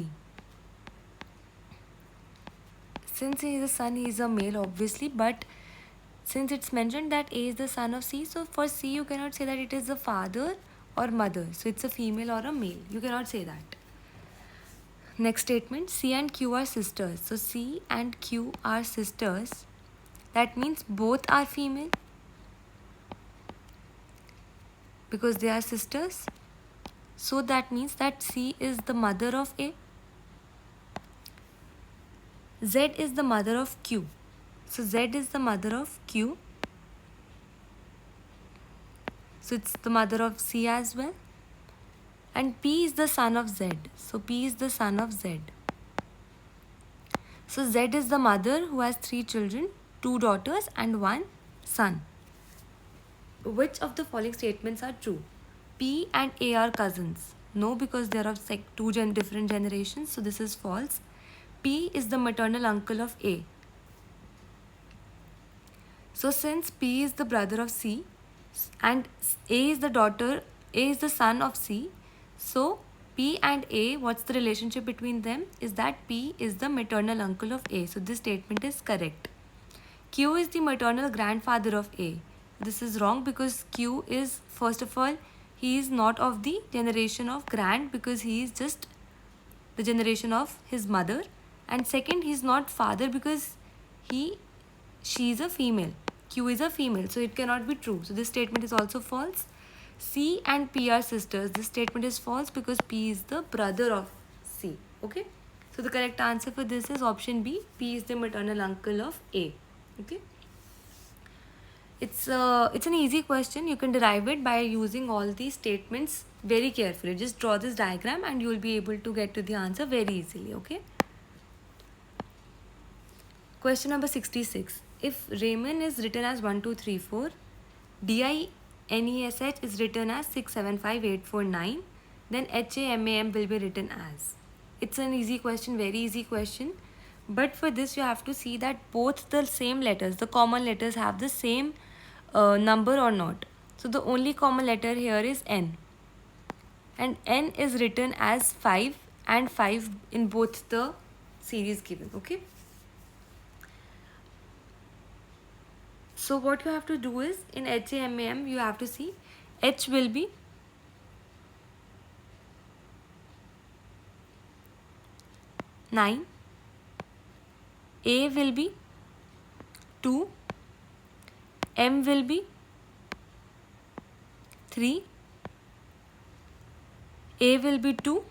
Since he is a son, he is a male obviously, but since it's mentioned that A is the son of C, so for C you cannot say that it is the father or mother. So it's a female or a male. You cannot say that. Next statement, C and Q are sisters. So C and Q are sisters. That means both are female because they are sisters. So that means that C is the mother of A. Z is the mother of Q. So Z is the mother of Q. So it's the mother of C as well. And P is the son of Z. So P is the son of Z. So Z is the mother who has 3 children, 2 daughters and 1 son. Which of the following statements are true? P and A are cousins. No, because they are of different generations. So this is false. P is the maternal uncle of A. So since P is the brother of C and A is the son of C, so P and A, what's the relationship between them? Is that P is the maternal uncle of A. So this statement is correct. Q is the maternal grandfather of A. This is wrong because Q is, first of all, he is not of the generation of grand because he is just the generation of his mother. And second, he is not father because she is a female. Q is a female, so it cannot be true. So this statement is also false. C and P are sisters. This statement is false because P is the brother of C. Okay. So the correct answer for this is option B. P is the maternal uncle of A. Okay. It's an easy question. You can derive it by using all these statements very carefully. Just draw this diagram and you will be able to get to the answer very easily. Okay. Question number 66. If Raymond is written as 1, 2, 3, 4, DINESH is written as 6, 7, 5, 8, 4, 9, then HAMAM will be written as. It's an easy question, very easy question. But for this you have to see that both the same letters, the common letters, have the same number or not. So the only common letter here is N. And N is written as 5 and 5 in both the series given. Okay. So what you have to do is in HAMAM you have to see H will be 9, A will be 2, M will be 3, A will be 2,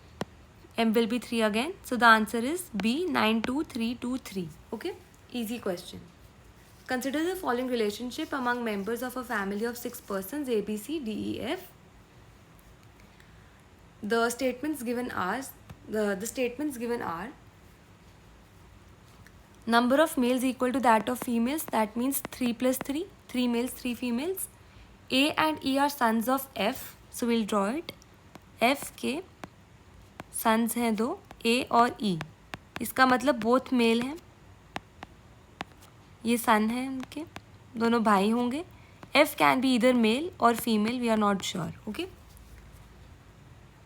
M will be 3 again. So the answer is B, 9, 2, 3, 2, 3. Okay, easy question. Consider the following relationship among members of a family of 6 persons A, B, C, D, E, F. The statements given are number of males equal to that of females. That means 3 plus 3, 3 males, 3 females. A and E are sons of F. So we'll draw it. F के sons हैं 2, A और E. इसका मतलब both male हैं. ये सन है उनके, दोनों भाई होंगे. F can be either male or female, we are not sure. Okay.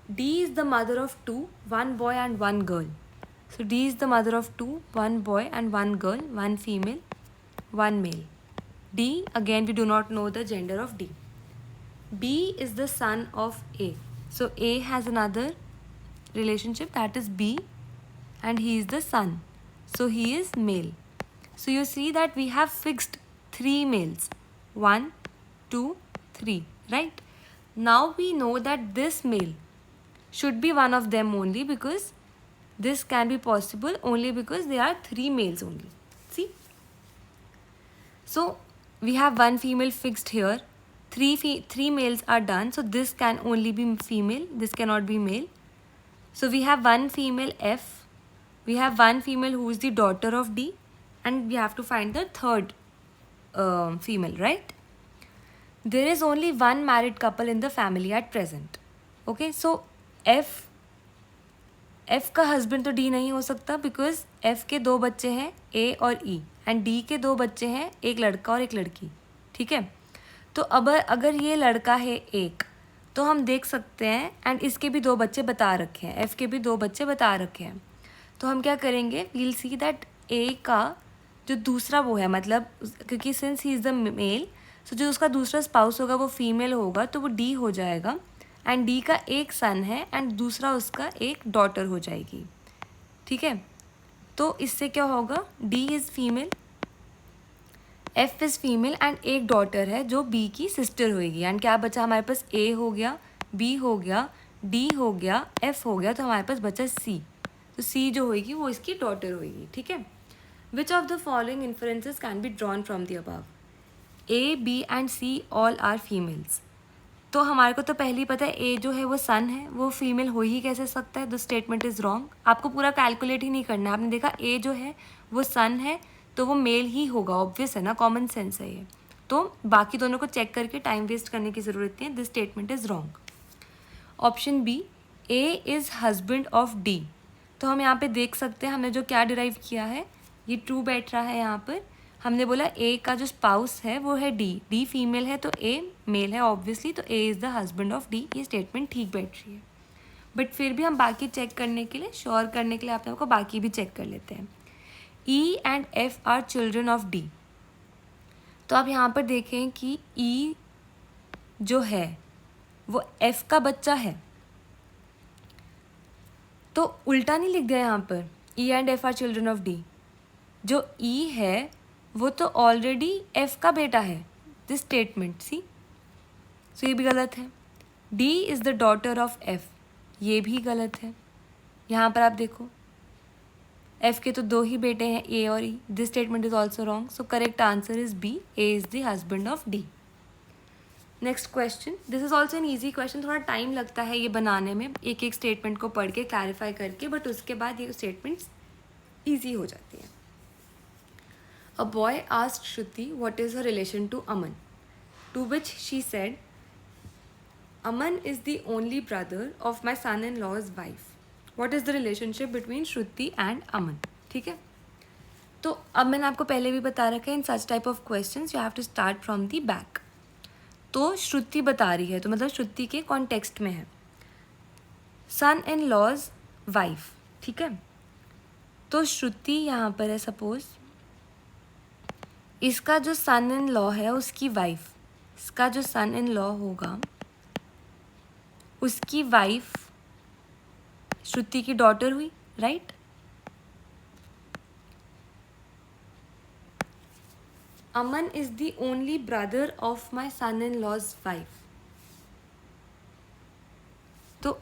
D is the mother of two, one boy and one girl. So D is the mother of two, one boy and one girl, one female, one male. D, again we do not know the gender of D. B is the son of A. So A has another relationship, that is B, and he is the son. So he is male. So you see that we have fixed 3 males. 1, 2, 3, right? Now we know that this male should be one of them only, because this can be possible only because there are 3 males only. See? So we have 1 female fixed here. 3 males are done. So this can only be female. This cannot be male. So we have 1 female F. We have 1 female who is the daughter of D. And we have to find the third female, right? There is only 1 married couple in the family at present. Okay, so F का हस्बैंड तो D नहीं हो सकता, बिकॉज F के 2 बच्चे हैं A और E, एंड D के 2 बच्चे हैं, एक लड़का और एक लड़की. ठीक है, तो अब अगर ये लड़का है एक, तो हम देख सकते हैं, एंड इसके भी 2 बच्चे बता रखे हैं, F के भी 2 बच्चे बता रखे हैं. तो हम क्या करेंगे, वील सी दैट A का जो दूसरा वो है, मतलब क्योंकि since he is the male, so जो उसका दूसरा स्पाउस होगा वो फीमेल होगा, तो वो D हो जाएगा. एंड D का एक सन है एंड दूसरा उसका एक डॉटर हो जाएगी. ठीक है, तो इससे क्या होगा, D is female, F is female and एक डॉटर है जो B की सिस्टर होएगी. एंड क्या बचा हमारे पास, A हो गया, B हो गया, D हो गया, F हो गया, तो हमारे पास बचा C. तो C जो होएगी वो इसकी डॉटर होएगी. ठीक है, which of the following inferences can be drawn from the above. A, B and C all are females. तो हमारे को तो पहले ही पता है A जो है वो सन है, वो फीमेल हो ही कैसे सकता है. The statement is wrong. आपको पूरा कैलकुलेट ही नहीं करना है. आपने देखा A जो है वो सन है, तो वो मेल ही होगा, ऑब्वियस है ना, कॉमन सेंस है ये. तो बाकी दोनों को चेक करके टाइम वेस्ट करने की ज़रूरत नहीं है. This statement is wrong. Option B, A is husband of D. तो हम यहाँ पे देख सकते हैं हमने जो क्या डिराइव किया है, ये ट्रू बैठ रहा है. यहाँ पर हमने बोला A का जो स्पाउस है वो है D फीमेल है, तो A मेल है ऑब्वियसली, तो A is the husband of D. ये स्टेटमेंट ठीक बैठ रही है. बट फिर भी हम बाकी चेक करने के लिए, श्योर करने के लिए आप लोगों को बाकी भी चेक कर लेते हैं. E and F are children of D. तो आप यहाँ पर देखें कि E जो है वो F का बच्चा है, तो उल्टा नहीं लिख दिया यहाँ पर, E and F are children of D. जो E है वो तो ऑलरेडी F का बेटा है. दिस स्टेटमेंट सी, सो ये भी गलत है. D is the daughter of F, ये भी गलत है. यहाँ पर आप देखो F के तो 2 ही बेटे हैं, A और E. This statement is also wrong. So correct answer is B, A is the husband of D. Next question, this is also an easy question. थोड़ा टाइम लगता है ये बनाने में, एक एक स्टेटमेंट को पढ़ के क्लैरिफाई करके, बट उसके बाद ये स्टेटमेंट्स ईजी हो जाती हैं. A boy asked Shruti what is her relation to Aman, to which she said, Aman is the only brother of my son-in-law's wife. What is the relationship between Shruti and Aman? ठीक है, तो अब मैंने आपको पहले भी बता रखा है, in such type of questions you have to start from the back. तो श्रुति बता रही है, तो मतलब श्रुति के कॉन्टेक्स्ट में है, सन इन लॉज वाइफ. ठीक है, तो श्रुति यहाँ पर है, सपोज इसका जो सन इन लॉ है उसकी वाइफ, इसका जो सन इन लॉ होगा उसकी वाइफ श्रुति की डॉटर हुई, right. Aman is the only brother of my son in law's wife. तो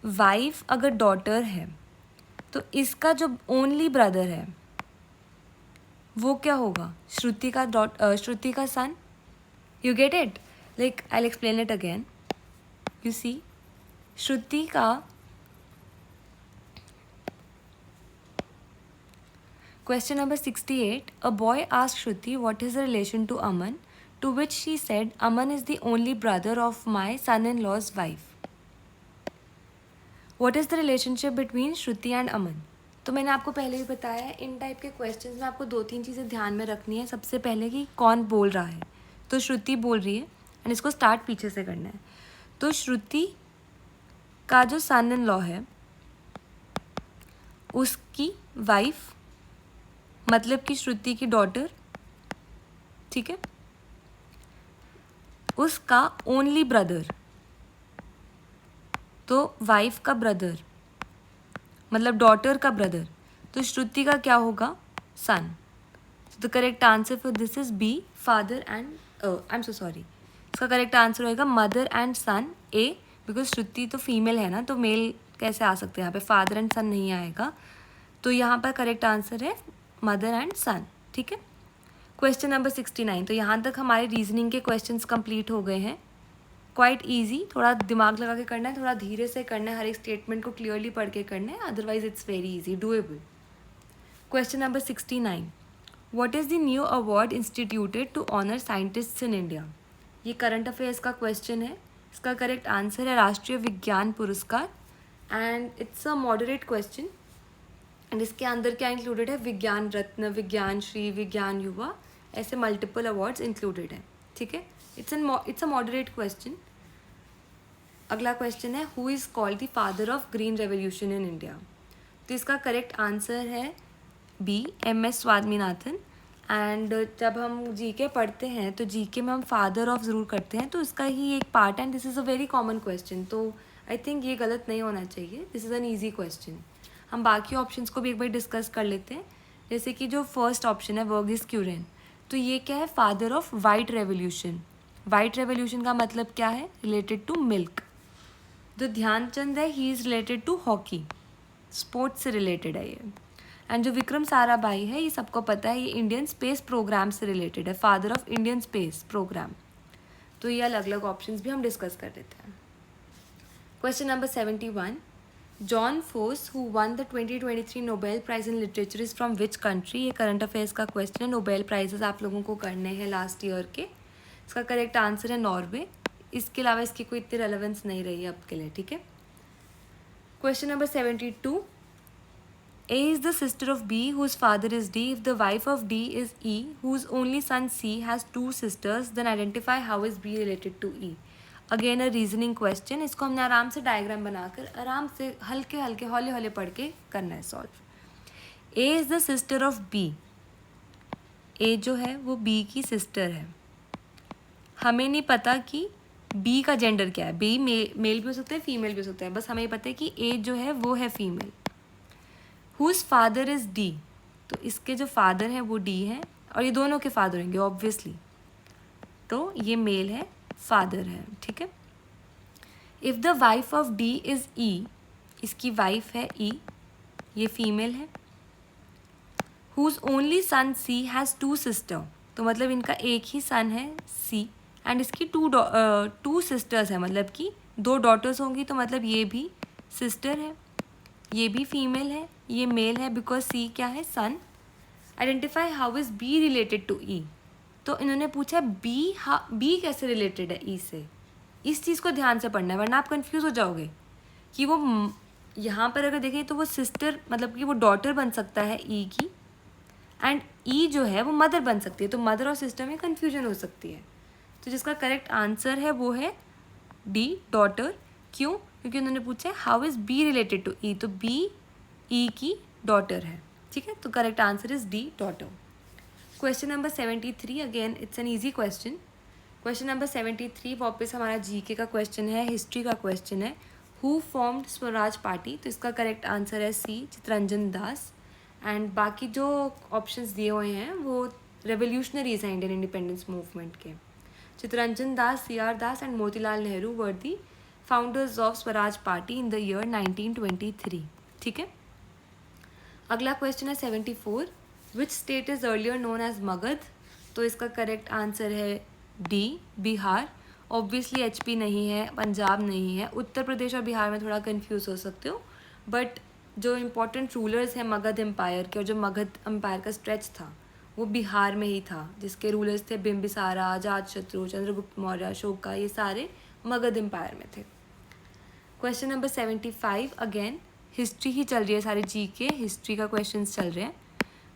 वाइफ अगर डॉटर है तो इसका जो ओनली ब्रदर है वो क्या होगा, श्रुति का son. You get it, like I will explain it again. You see, Shruti का question number 68. A boy asked Shruti what is the relation to Aman, to which she said Aman is the only brother of my son in law's wife. What is the relationship between Shruti and Aman. तो मैंने आपको पहले भी बताया है, इन टाइप के क्वेश्चंस में आपको 2-3 चीज़ें ध्यान में रखनी है. सबसे पहले कि कौन बोल रहा है, तो श्रुति बोल रही है, एंड इसको स्टार्ट पीछे से करना है. तो श्रुति उसका जो सन इन लॉ है उसकी वाइफ मतलब कि श्रुति की डॉटर, ठीक है, उसका ओनली ब्रदर, तो वाइफ का ब्रदर मतलब डॉटर का ब्रदर, तो श्रुति का क्या होगा, son. The correct answer for this is B, father and I am so sorry, इसका करेक्ट आंसर होएगा mother and son A, because Shruti तो फीमेल है ना, तो मेल कैसे आ सकते हैं यहाँ पे, फादर एंड सन नहीं आएगा. तो यहाँ पर करेक्ट आंसर है मदर एंड सन. ठीक है. Question number 69. तो यहाँ तक हमारे रीजनिंग के क्वेश्चंस कंप्लीट हो गए हैं. क्वाइट ईजी, थोड़ा दिमाग लगा के करना है, थोड़ा धीरे से करना है, हर एक स्टेटमेंट को क्लियरली पढ़ के करना है, otherwise it's very easy, doable. Question number 69. What is the new award instituted to honour scientists in India? ये करंट अफेयर्स का क्वेश्चन है. इसका करेक्ट आंसर है Rashtriya Vigyan Puraskar, and it's a moderate question. And इसके अंदर क्या इंक्लूडेड है, विज्ञान रत्न, विज्ञान श्री, विज्ञान युवा, ऐसे मल्टीपल अवार्ड्स इंक्लूडेड हैं. ठीक है. It's a moderate question. अगला क्वेश्चन है, who is called the father of green revolution in India? तो इसका करेक्ट आंसर है बी, MS स्वामीनाथन. एंड जब हम जीके पढ़ते हैं तो जीके में हम फादर ऑफ ज़रूर करते हैं, तो इसका ही एक पार्ट है, and this is a very common question. तो आई थिंक ये गलत नहीं होना चाहिए. This is an easy question. हम बाकी ऑप्शंस को भी एक बार डिस्कस कर लेते हैं. जैसे कि जो फर्स्ट ऑप्शन है वर्गीस क्यूरेन, तो ये क्या है, father of white revolution. White revolution का मतलब क्या है, रिलेटेड टू मिल्क. जो ध्यानचंद है, he is related to hockey, sports से रिलेटेड है ये. एंड जो विक्रम साराभाई है, ये सबको पता है, ये इंडियन स्पेस प्रोग्राम से रिलेटेड है, father of Indian space programme. तो ये अलग अलग ऑप्शंस भी हम डिस्कस कर लेते हैं. Question number 71. Jon Fosse who won the 2023 Nobel prize in literature is from which country? ये करंट अफेयर्स का क्वेश्चन है. नोबेल प्राइजेस आप लोगों को करने हैं लास्ट ईयर के. इसका करेक्ट आंसर है नॉर्वे. इसके अलावा इसकी कोई इतनी रेलेवेंस नहीं रही है अब के लिए. ठीक है. Question number 72. A is the sister of B whose father is D. If the wife of D is E whose only son C has two sisters, then identify how is B related to E. Again a reasoning question. इसको हमने आराम से डायग्राम बनाकर आराम से हल्के हल्के हौले हौले पढ़ के करना है solve. A is the sister of B. A जो है वो B की सिस्टर है. हमें नहीं पता कि B का जेंडर क्या है. B मेल भी हो सकता है, फीमेल भी हो सकता है. बस हमें पता है कि A जो है वो है female. Whose father is D? तो इसके जो फादर हैं वो D हैं, और ये दोनों के फादर होंगे ऑब्वियसली. तो ये मेल है, फादर है. ठीक है. If the wife of D is E, इसकी वाइफ है E, ये फीमेल है. Whose only son C has two sister, तो मतलब इनका एक ही सन है C, एंड इसकी टू सिस्टर्स है, मतलब कि दो डॉटर्स होंगी, तो मतलब ये भी सिस्टर है, ये भी फीमेल है, ये मेल है, बिकॉज सी क्या है, son. Identify how is B related to E. तो इन्होंने पूछा बी कैसे रिलेटेड है ई से. इस चीज़ को ध्यान से पढ़ना है, वरना आप कंफ्यूज हो जाओगे कि वो यहाँ पर अगर देखें तो वो सिस्टर मतलब कि वो डॉटर बन सकता है ई की, एंड ई जो है वो मदर बन सकती है. तो मदर और सिस्टर में कन्फ्यूजन हो सकती है. तो जिसका करेक्ट आंसर है वो है डी, डॉटर. क्यों? क्योंकि उन्होंने पूछा है how is B related to E, तो बी ई की डॉटर है. ठीक है. तो correct answer is D, daughter. Question number 73. Again it's an easy question. Question number 73 वापस हमारा जीके का क्वेश्चन है, हिस्ट्री का क्वेश्चन है. Who formed Swaraj party? तो इसका करेक्ट आंसर है सी, चितरंजन दास. एंड बाकी जो ऑप्शंस दिए हुए हैं वो रेवोल्यूशनरीज हैं इंडियन इंडिपेंडेंस मूवमेंट के. Chittaranjan Das, CR Das and Motilal Nehru were the founders of Swaraj party in the year 1923. ठीक है. अगला क्वेश्चन है 74. Which state is earlier known as Magadh? तो इसका करेक्ट आंसर है डी, बिहार. ऑब्वियसली HP नहीं है, पंजाब नहीं है. उत्तर प्रदेश और बिहार में थोड़ा कंफ्यूज हो सकते हो, बट जो इम्पोर्टेंट रूलर्स हैं मगध एम्पायर के, और जो मगध एम्पायर का स्ट्रेच था वो बिहार में ही था, जिसके रूलर्स थे बिम्बिसारा, अजातशत्रु, चंद्रगुप्त मौर्य, अशोका, ये सारे मगध एम्पायर में थे. Question number 75. अगेन हिस्ट्री ही चल रही है, सारे जीके हिस्ट्री का क्वेश्चंस चल रहे हैं.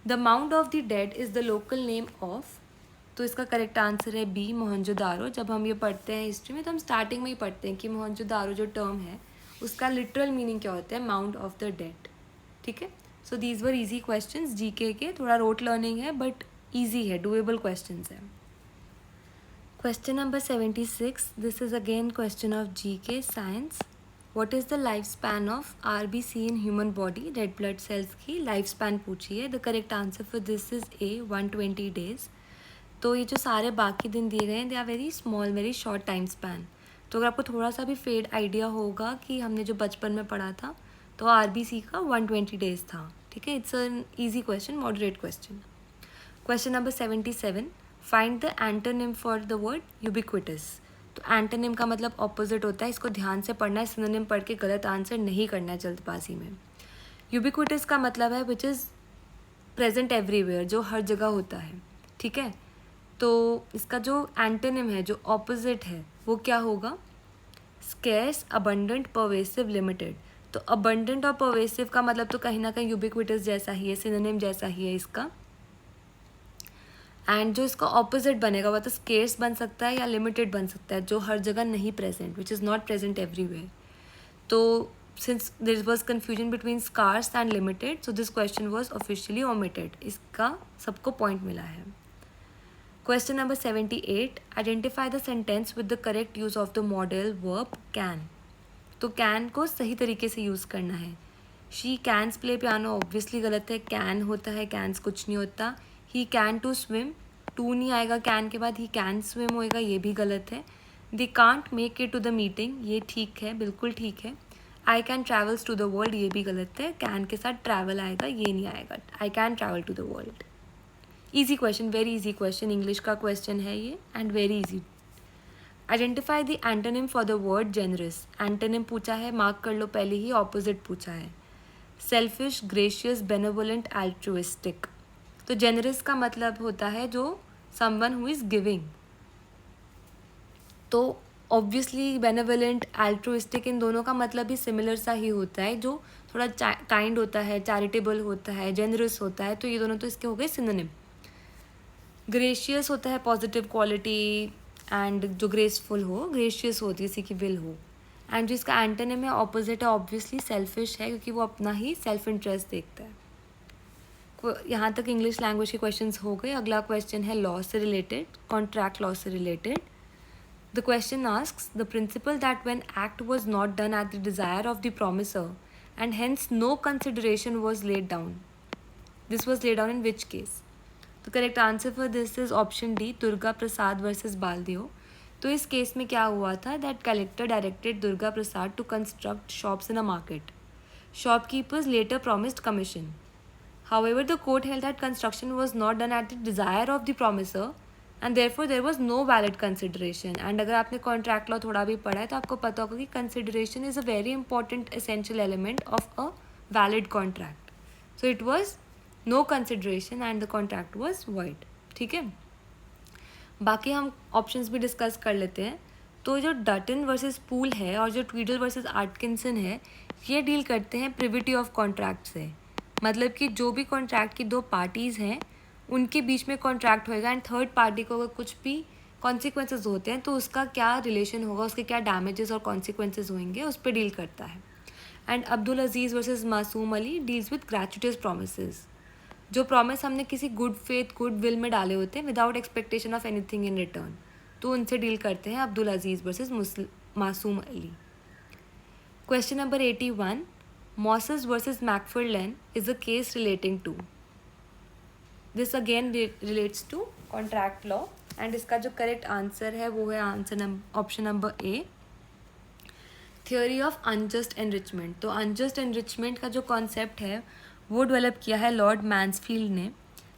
The mount of the dead is the local name of? तो इसका करेक्ट आंसर है बी, मोहनजोदारो. जब हम ये पढ़ते हैं हिस्ट्री में तो हम स्टार्टिंग में ही पढ़ते हैं कि मोहनजोदारो जो टर्म है उसका लिटरल मीनिंग क्या होता है, माउंट ऑफ द डेड. ठीक है. So these were easy questions GK के. थोड़ा रोट लर्निंग है बट ईजी है, डूएबल क्वेश्चंस है. Question number 76. This is again question of GK science. What is the lifespan of RBC in human body? Red blood cells की lifespan पूछी है. The correct answer for this is A, 120 days. तो ये जो सारे बाकी दिन दिए गए हैं, they are very small, very short time span. तो अगर आपको थोड़ा सा भी फेड आइडिया होगा कि हमने जो बचपन में पढ़ा था, तो RBC का 120 days था. ठीक है. It's an easy question, moderate question. Question number 77. Find the antonym for the word ubiquitous. तो एंटोनिम का मतलब ऑपोजिट होता है, इसको ध्यान से पढ़ना है. सिनोनिम पढ़ के गलत आंसर नहीं करना है जल्दबाजी में. यूबिक्विटस का मतलब है विच इज़ प्रेजेंट एवरीवेयर, जो हर जगह होता है. ठीक है. तो इसका जो एंटोनिम है, जो ऑपोजिट है, वो क्या होगा, स्केर्स, अबंडेंट, परवेसिव, लिमिटेड. तो अबंडेंट और परवेसिव का मतलब तो कहीं ना कहीं यूबिक्विटस जैसा ही है, सिनोनिम जैसा ही है इसका. एंड जो इसका ऑपोजिट बनेगा वो तो स्केर्स बन सकता है या लिमिटेड बन सकता है, जो हर जगह नहीं present, which is not present everywhere. तो since there was confusion between scarce and limited, so this question was officially omitted. इसका सबको पॉइंट मिला है. Question number 78. Identify the sentence with the correct use of the modal verb can. तो कैन को सही तरीके से यूज़ करना है. She cans play piano obviously गलत है, कैन होता है, कैन्स कुछ नहीं होता. He can to swim, to नहीं आएगा कैन के बाद, ही कैन स्विम होएगा, ये भी गलत है. They can't make it to the meeting, ये ठीक है, बिल्कुल ठीक है. I can travels to the world, ये भी गलत है, कैन के साथ ट्रैवल आएगा, ये नहीं आएगा. I can travel to the world. Easy question, very easy question, English का क्वेश्चन है ये and very easy. Identify the antonym for the word generous. Antonym पूछा है, मार्क कर लो पहले ही, ऑपोजिट पूछा है. Selfish, gracious, benevolent, altruistic. तो जेनरस का मतलब होता है जो समवन हु इज़ गिविंग. तो ऑब्वियसली बेनेवोलेंट, एल्ट्रुइस्टिक, इन दोनों का मतलब भी सिमिलर सा ही होता है, जो थोड़ा काइंड होता है, चैरिटेबल होता है, जेनरस होता है. तो ये दोनों तो इसके हो गए सिनोनिम. ग्रेशियस होता है पॉजिटिव क्वालिटी, एंड जो ग्रेसफुल हो, ग्रेशियस होती है, किसी की विल हो. एंड जो इसका एंटोनिम है, ऑपोजिट है, ऑब्वियसली सेल्फिश है, क्योंकि वो अपना ही सेल्फ इंटरेस्ट देखता है. यहाँ तक इंग्लिश लैंग्वेज के क्वेश्चंस हो गए. अगला क्वेश्चन है लॉ से रिलेटेड, कॉन्ट्रैक्ट लॉ से related. The question asks the principle that when act was not done at the desire of the promisor and hence no consideration was laid down, this was laid down in which case. The correct answer for this is option D, Durga Prasad versus Baldev. तो इस केस में क्या हुआ था, that collector directed Durga Prasad to construct shops in a market. Shopkeepers later promised commission. However, the court held that construction was not done at the desire of the promisor and therefore there was no valid consideration. And अगर आपने contract law थोड़ा भी पढ़ा है तो आपको पता होगा कि consideration is a very important essential element of a valid contract. So it was no consideration and the contract was void. ठीक है. बाकी हम options भी discuss कर लेते हैं. तो जो डटन वर्सेस पूल है और जो ट्वीडल वर्सेस आर्टकिंसन है, ये डील करते हैं प्रिविटी ऑफ कॉन्ट्रैक्ट से. मतलब कि जो भी कॉन्ट्रैक्ट की दो पार्टीज़ हैं उनके बीच में कॉन्ट्रैक्ट होएगा एंड थर्ड पार्टी को अगर कुछ भी कॉन्सिक्वेंसेज होते हैं तो उसका क्या रिलेशन होगा, उसके क्या डैमेजेस और कॉन्सिक्वेंसेज होंगे, उस पर डील करता है. एंड अब्दुल अजीज़ वर्सेस मासूम अली डील्स विद ग्रेचुटस प्रोमिसेस. जो प्रॉमिस हमने किसी गुड फेथ, गुड विल में डाले होते हैं without expectation of anything in return, तो उनसे डील करते हैं अब्दुल अजीज़ वर्सेस मासूम Ali. Question number 81. Moses versus McFarlane is a case relating to. This again relates to contract law and इसका जो correct answer है वो है option number A. Theory of unjust enrichment. तो unjust enrichment का जो concept है वो develop किया है Lord Mansfield ने.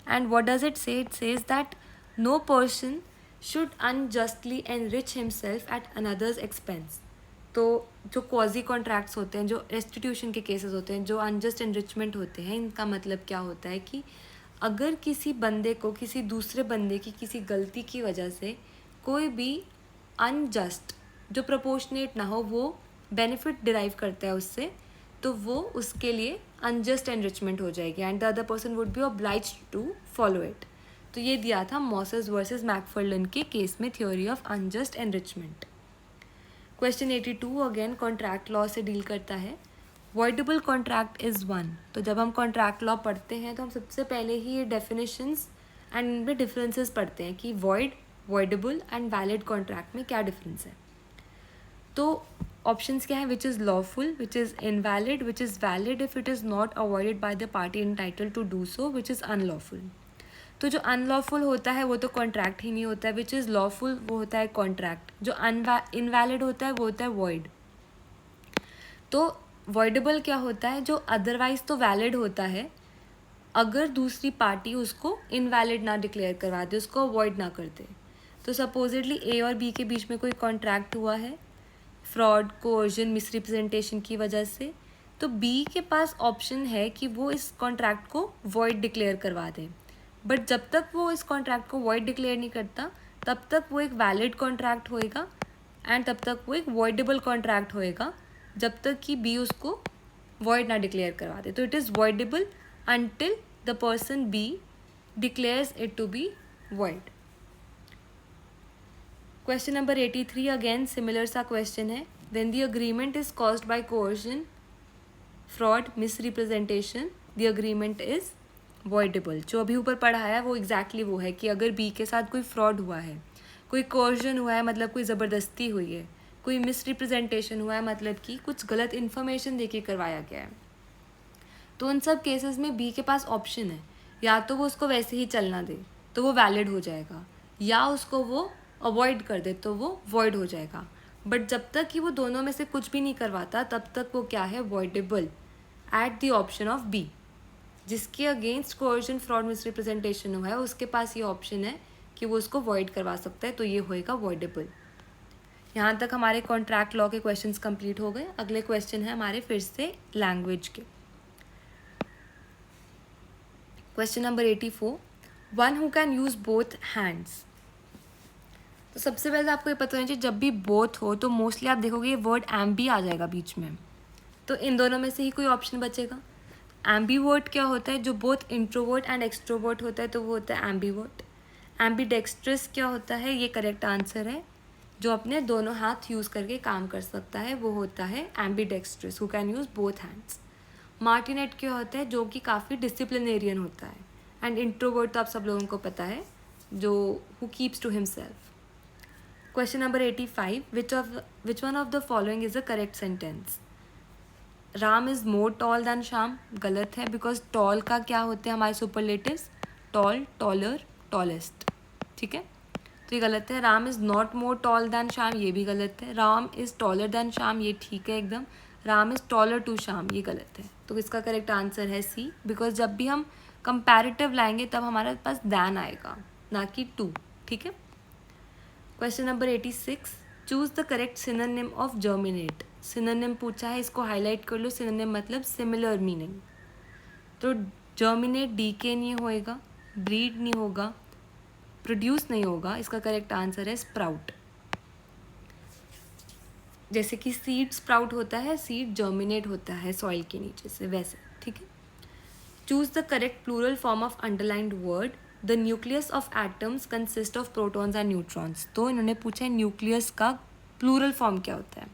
And what does it say? It says that no person should unjustly enrich himself at another's expense. तो जो क्वाजी कॉन्ट्रैक्ट्स होते हैं, जो रेस्टिट्यूशन के केसेस होते हैं, जो अनजस्ट एनरिचमेंट होते हैं, इनका मतलब क्या होता है कि अगर किसी बंदे को किसी दूसरे बंदे की किसी गलती की वजह से कोई भी अनजस्ट, जो प्रोपोर्शनेट ना हो, वो बेनिफिट डिराइव करता है उससे, तो वो उसके लिए अनजस्ट एनरिचमेंट हो जाएगी and the other person would be obliged to follow it. तो ये दिया था मॉसेस वर्सेस मैकफर्लन के केस में, theory of unjust enrichment. Question 82 again contract law से डील करता है. Voidable contract is one. तो जब हम कॉन्ट्रैक्ट लॉ पढ़ते हैं तो हम सबसे पहले ही ये डेफिनेशंस एंड इनमें डिफरेंसेस पढ़ते हैं कि void, voidable and valid contract में क्या डिफरेंस है. तो ऑप्शंस क्या है? Which is lawful, which is invalid, which is valid if it is not avoided by the party entitled to do so, which is unlawful. तो जो अनलॉफुल होता है वो तो कॉन्ट्रैक्ट ही नहीं होता है. विच इज़ लॉफुल वो होता है कॉन्ट्रैक्ट. जो इनवैलिड होता है वो होता है वॉइड. तो वॉइडेबल क्या होता है? जो अदरवाइज तो वैलिड होता है, अगर दूसरी पार्टी उसको इनवैलिड ना डिक्लेयर करवा दे, उसको अवॉइड ना कर दे. तो सपोजिटली ए और बी के बीच में कोई कॉन्ट्रैक्ट हुआ है फ्रॉड, कोर्जन, मिसरिप्रेजेंटेशन की वजह से, तो बी के पास ऑप्शन है कि वो इस कॉन्ट्रैक्ट को वॉइड डिक्लेयर करवा दे. बट जब तक वो इस कॉन्ट्रैक्ट को वॉइड डिक्लेयर नहीं करता तब तक वो एक वैलिड कॉन्ट्रैक्ट होएगा एंड तब तक वो एक वॉइडेबल कॉन्ट्रैक्ट होएगा जब तक कि बी उसको वॉइड ना डिक्लेयर करवा दे. तो it is voidable until the person B declares it to be void. Question number 83 again similar सा question है. When the agreement is caused by coercion, fraud, misrepresentation, the agreement is voidable. जो अभी ऊपर पढ़ा है वो exactly वो है कि अगर B के साथ कोई fraud हुआ है, कोई coercion हुआ है मतलब कोई ज़बरदस्ती हुई है, कोई misrepresentation हुआ है मतलब कि कुछ गलत इन्फॉर्मेशन देके करवाया गया है, तो उन सब केसेस में बी के पास ऑप्शन है, या तो वो उसको वैसे ही चलना दे तो वो वैलिड हो जाएगा, या उसको वो अवॉइड कर दे तो वो वॉइड हो जाएगा. बट जब तक कि वो दोनों में से कुछ भी नहीं करवाता तब तक वो क्या है? Voidable at the option of B. जिसके अगेंस्ट कोर्जन, फ्रॉड, मिसरिप्रेजेंटेशन हुआ है उसके पास ये ऑप्शन है कि वो उसको वॉइड करवा सकता है, तो ये होएगा वॉइडेबल. यहाँ तक हमारे कॉन्ट्रैक्ट लॉ के क्वेश्चंस कंप्लीट हो गए. अगले क्वेश्चन है हमारे फिर से लैंग्वेज के. Question number 84. One who can use both hands. तो सबसे पहले आपको ये पता होना चाहिए जब भी बोथ हो तो मोस्टली आप देखोगे ये वर्ड एम भी आ जाएगा बीच में, तो इन दोनों में से ही कोई ऑप्शन बचेगा. एम्बीवर्ट क्या होता है? जो बोथ इंट्रोवर्ट एंड एक्सट्रोवर्ट होता है तो वो होता है एम्बीवर्ट. एम्बीडेक्स्ट्रस क्या होता है? ये करेक्ट आंसर है. जो अपने दोनों हाथ यूज़ करके काम कर सकता है वो होता है ambidextrous, who can use both hands. Martinet क्या होता है? जो कि काफ़ी डिसिप्लिनेरियन होता है. एंड इंट्रोवर्ट तो आप सब लोगों को पता है, जो who keeps to himself. Question number 85. Which one of the following is a correct sentence? Ram is more tall than Shyam. गलत है, बिकॉज टॉल का क्या होते हैं हमारे सुपरलेटिव्स? Toll, taller, tallest. ठीक है, तो ये गलत है. Ram is not more tall than Shyam, ये भी गलत है. Ram is taller than Shyam, ये ठीक है एकदम. Ram is taller to Shyam, ये गलत है. तो इसका करेक्ट आंसर है सी, बिकॉज जब भी हम कंपैरेटिव लाएंगे तब हमारे पास दैन आएगा, ना कि टू. ठीक है. Question number 86. Choose the correct synonym of germinate. Synonym पूछा है, इसको हाईलाइट कर लो. सिनोनिम मतलब सिमिलर मीनिंग. तो जर्मिनेट डीके नहीं होएगा, ब्रीड नहीं होगा, प्रोड्यूस नहीं होगा. इसका करेक्ट आंसर है स्प्राउट. जैसे कि सीड स्प्राउट होता है, सीड जर्मिनेट होता है सॉइल के नीचे से, वैसे. ठीक है. Choose the correct plural form of underlined word. The nucleus of atoms consist of protons and neutrons. तो इन्होंने पूछा है न्यूक्लियस का प्लूरल फॉर्म क्या होता है.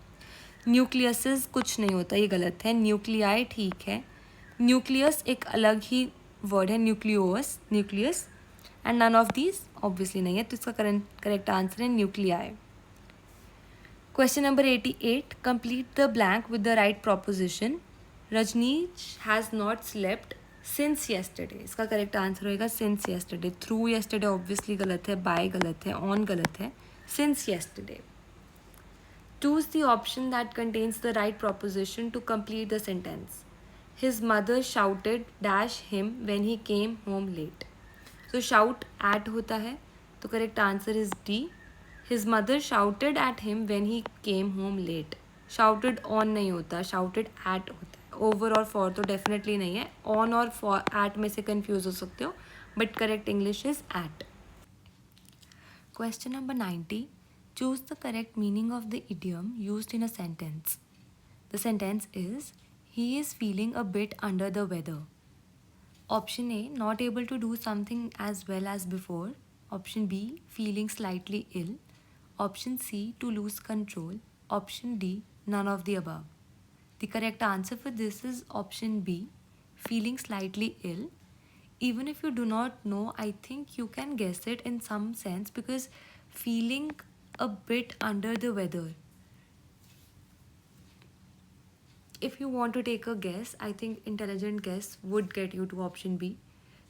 न्यूक्लियसेस कुछ नहीं होता, ये गलत है. न्यूक्लियाई ठीक है. न्यूक्लियस एक अलग ही वर्ड है, nucleos, nucleus, and none of these obviously नहीं है, तो इसका करेक्ट आंसर है nuclei. Question number 88. Complete the blank with the right proposition. Rajneesh has not slept since yesterday. इसका करेक्ट आंसर होएगा since yesterday. Through yesterday obviously गलत है, by गलत है, on गलत है, since yesterday. Choose the option that contains the right proposition to complete the sentence. His mother shouted dash him when he came home late. So shout at होता है, तो correct answer is D. His mother shouted at him when he came home late. Shouted on नहीं होता, shouted at होता है. Over और for तो definitely नहीं है. On और for at में से confuse हो सकते हो, but correct English is at. Question number 90. Choose the correct meaning of the idiom used in a sentence. The sentence is, he is feeling a bit under the weather. Option A, not able to do something as well as before. Option B, feeling slightly ill. Option C, to lose control. Option D, none of the above. The correct answer for this is option B, feeling slightly ill. Even if you do not know, I think you can guess it in some sense because feeling a bit under the weather. If you want to take a guess, I think intelligent guess would get you to option B.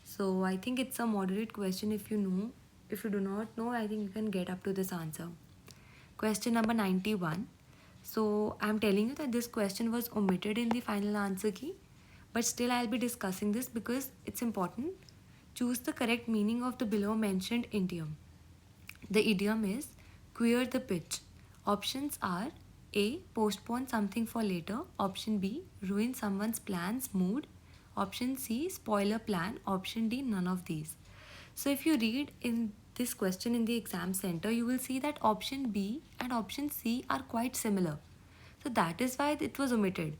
So I think it's a moderate question if you know. If you do not know, I think you can get up to this answer. Question number 91. So I'm telling you that this question was omitted in the final answer key, but still I'll be discussing this because it's important. Choose the correct meaning of the below mentioned idiom. The idiom is queer the pitch. Options are A, postpone something for later. Option B, ruin someone's plans, mood. Option C, spoil a plan. Option D, none of these. So if you read in this question in the exam center, you will see that option B and option C are quite similar. So that is why it was omitted.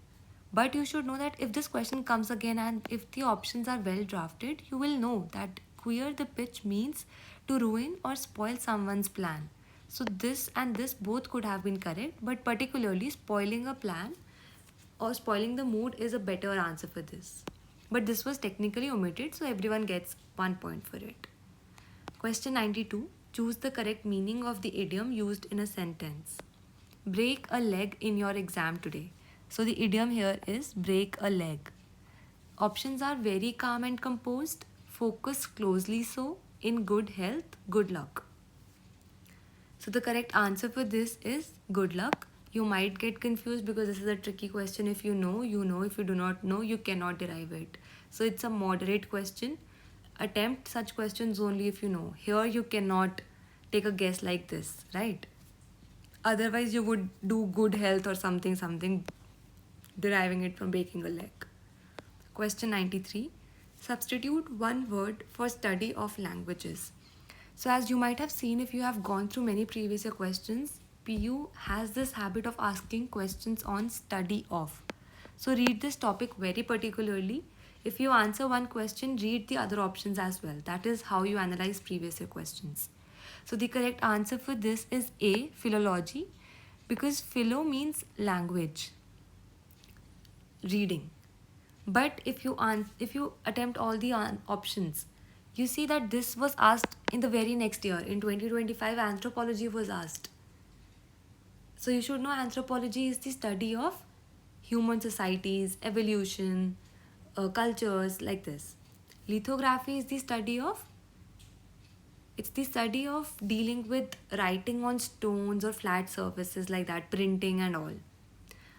But you should know that if this question comes again and if the options are well drafted, you will know that queer the pitch means to ruin or spoil someone's plan. So this and this both could have been correct, but particularly spoiling a plan or spoiling the mood is a better answer for this. But this was technically omitted, so everyone gets 1 point for it. Question 92. Choose the correct meaning of the idiom used in a sentence. Break a leg in your exam today. So the idiom here is break a leg. Options are very calm and composed, focus closely so, in good health, good luck. So the correct answer for this is good luck. You might get confused because this is a tricky question. If you know, you know. If you do not know, you cannot derive it. So it's a moderate question. Attempt such questions only if you know. Here you cannot take a guess like this, right? Otherwise you would do good health or something deriving it from breaking a leg. Question 93. Substitute one word for study of languages. So as you might have seen if you have gone through many previous year questions, PU has this habit of asking questions on study of. So read this topic very particularly. If you answer one question, read the other options as well. That is how you analyze previous year questions. So the correct answer for this is A, philology, because philo means language, reading. But if you attempt all the options, you see that this was asked in the very next year. In 2025, anthropology was asked. So you should know anthropology is the study of human societies, evolution, cultures like this. Lithography is the study of dealing with writing on stones or flat surfaces like that, printing and all.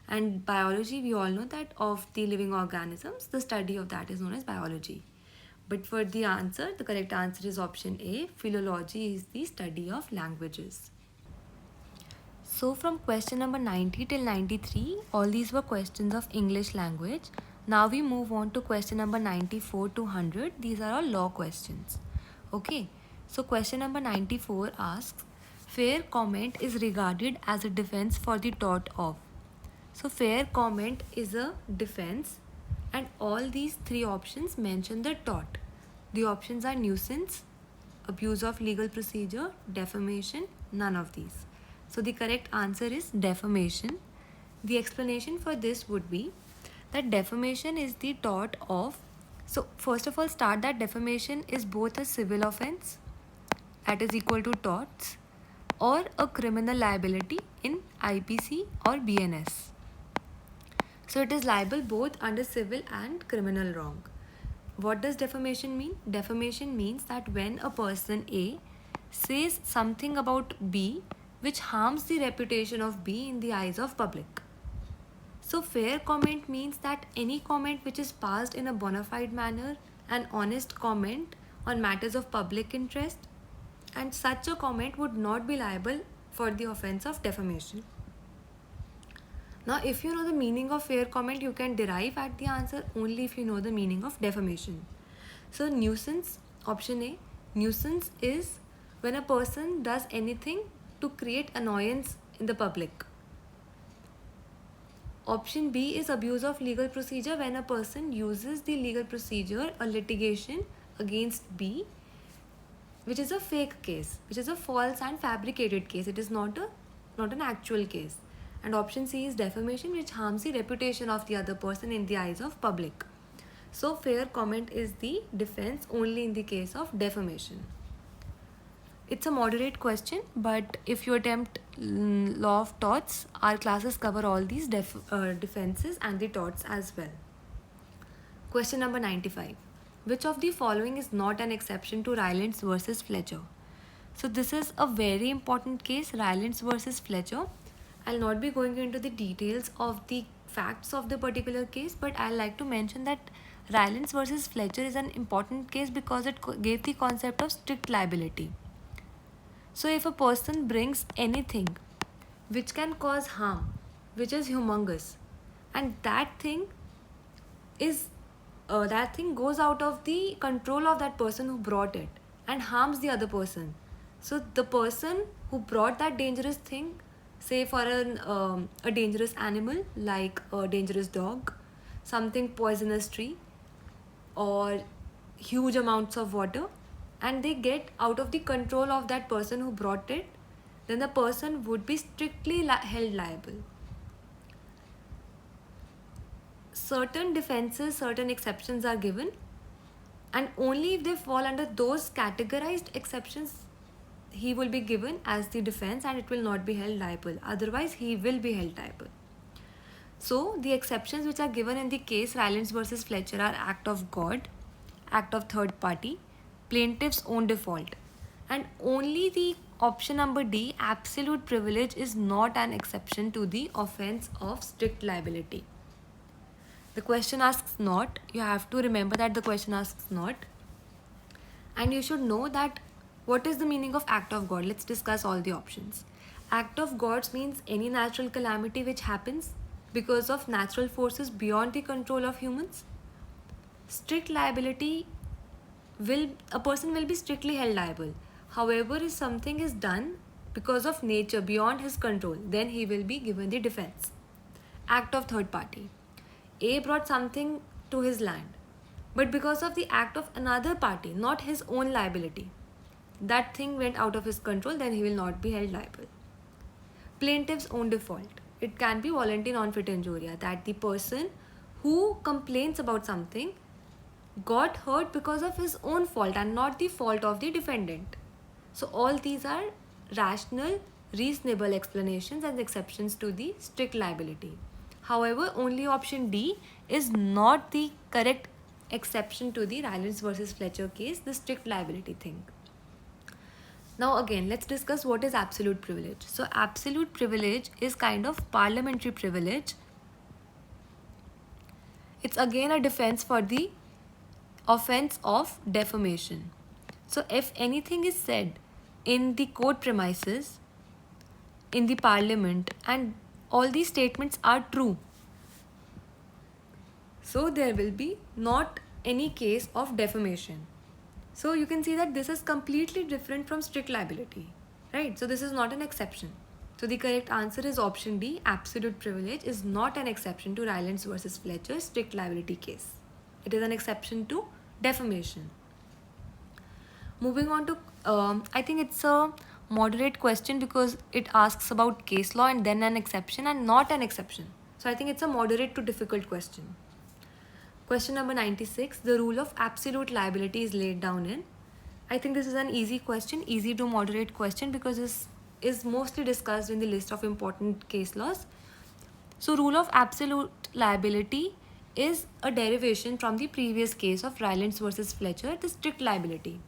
And biology, we all know that of the living organisms, the study of that is known as biology. But for the answer, the correct answer is option A, philology is the study of languages. So from question number 90 till 93, all these were questions of English language. Now we move on to question number 94 to 100. These are all law questions. Okay. So question number 94 asks, fair comment is regarded as a defense for the tort of. So fair comment is a defense and all these three options mention the tort. The options are nuisance, abuse of legal procedure, defamation, none of these. So the correct answer is defamation. The explanation for this would be that defamation is the tort of, so first of all start that defamation is both a civil offense, that is equal to torts, or a criminal liability in IPC or BNS. So it is liable both under civil and criminal wrong. What does defamation mean? Defamation means that when a person A says something about B which harms the reputation of B in the eyes of public. So fair comment means that any comment which is passed in a bona fide manner, an honest comment on matters of public interest, and such a comment would not be liable for the offense of defamation. Now, if you know the meaning of fair comment, you can derive at the answer only if you know the meaning of defamation. So, nuisance, option A, nuisance is when a person does anything to create annoyance in the public. Option B is abuse of legal procedure when a person uses the legal procedure or litigation against B, which is a fake case, which is a false and fabricated case. It is not an actual case. And option C is defamation, which harms the reputation of the other person in the eyes of public. So fair comment is the defense only in the case of defamation. It's a moderate question, but if you attempt law of torts, our classes cover all these defenses and the torts as well. Question number 95. Which of the following is not an exception to Rylance versus Fletcher? So this is a very important case, Rylance versus Fletcher. I'll not be going into the details of the facts of the particular case, but I'd like to mention that Rylance versus Fletcher is an important case because it gave the concept of strict liability. So if a person brings anything which can cause harm, which is humongous, and that thing goes out of the control of that person who brought it and harms the other person. So the person who brought that dangerous thing, say for a dangerous animal like a dangerous dog, something poisonous tree, or huge amounts of water, and they get out of the control of that person who brought it, then the person would be strictly held liable. Certain defenses, certain exceptions are given, and only if they fall under those categorized exceptions, he will be given as the defense and it will not be held liable. Otherwise, he will be held liable. So, the exceptions which are given in the case Rylance versus Fletcher are act of God, act of third party, plaintiff's own default, and only the option number D, absolute privilege, is not an exception to the offense of strict liability. The question asks not. You have to remember that the question asks not. And you should know that what is the meaning of act of God. Let's discuss all the options. Act of God means any natural calamity which happens because of natural forces beyond the control of humans. Strict liability, a person will be strictly held liable. However, if something is done because of nature beyond his control, then he will be given the defense. Act of third party. A brought something to his land, but because of the act of another party, not his own liability, that thing went out of his control, then he will not be held liable. Plaintiff's own default. It can be voluntary non-fit injuria, that the person who complains about something got hurt because of his own fault and not the fault of the defendant. So all these are rational, reasonable explanations and exceptions to the strict liability. However, only option D is not the correct exception to the Rylance versus Fletcher case, the strict liability thing. Now again, let's discuss what is absolute privilege. So absolute privilege is kind of parliamentary privilege. It's again a defense for the offense of defamation. So if anything is said in the court premises, in the parliament, and all these statements are true, so there will be not any case of defamation. So you can see that this is completely different from strict liability, right? So this is not an exception. So the correct answer is option D, absolute privilege is not an exception to Rylance versus Fletcher strict liability case. It is an exception to defamation. Moving on to, I think it's a moderate question because it asks about case law and then an exception and not an exception. So I think it's a moderate to difficult question. Question number 96, the rule of absolute liability is laid down in. I think this is an easy question, easy to moderate question because this is mostly discussed in the list of important case laws. So rule of absolute liability is a derivation from the previous case of Rylance versus Fletcher, the strict liability.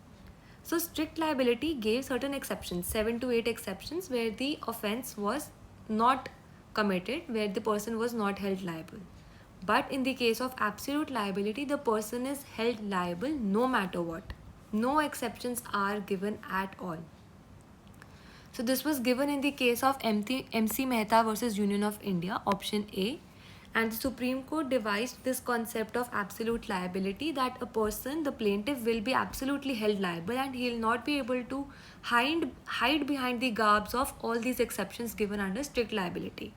So strict liability gave certain exceptions, 7 to 8 exceptions where the offense was not committed, where the person was not held liable. But in the case of absolute liability, the person is held liable no matter what. No exceptions are given at all. So this was given in the case of MC Mehta versus Union of India, option A. And the Supreme Court devised this concept of absolute liability, that a person, the plaintiff, will be absolutely held liable and he will not be able to hide behind the garbs of all these exceptions given under strict liability.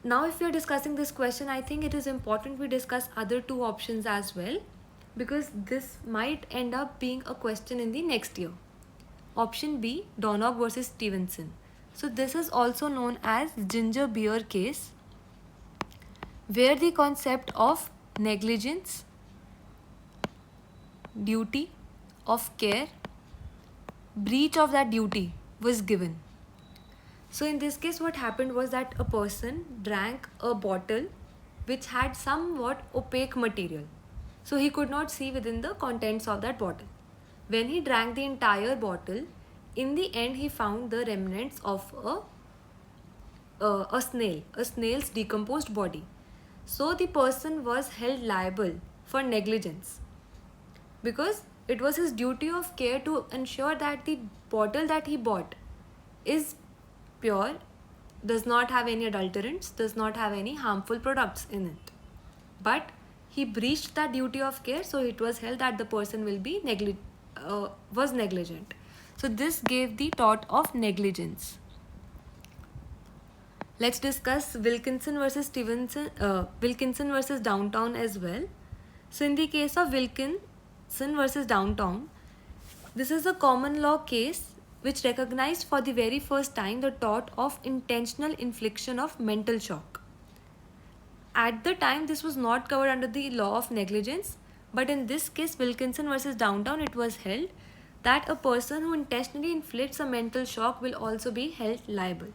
Now if we are discussing this question, I think it is important we discuss other two options as well, because this might end up being a question in the next year. Option B, Donog versus Stevenson. So this is also known as ginger beer case, where the concept of negligence, duty of care, breach of that duty was given. So in this case, what happened was that a person drank a bottle which had somewhat opaque material. So he could not see within the contents of that bottle. When he drank the entire bottle, in the end he found the remnants of a snail's decomposed body. So the person was held liable for negligence, because it was his duty of care to ensure that the bottle that he bought is pure, does not have any adulterants, does not have any harmful products in it. But he breached that duty of care, so it was held that the person will be was negligent. So this gave the tort of negligence. Let's discuss Wilkinson versus Wilkinson versus Downtown as well. So in the case of Wilkinson versus Downtown, this is a common law case which recognized for the very first time the tort of intentional infliction of mental shock. At the time, this was not covered under the law of negligence, but in this case, Wilkinson versus Downtown, it was held that a person who intentionally inflicts a mental shock will also be held liable.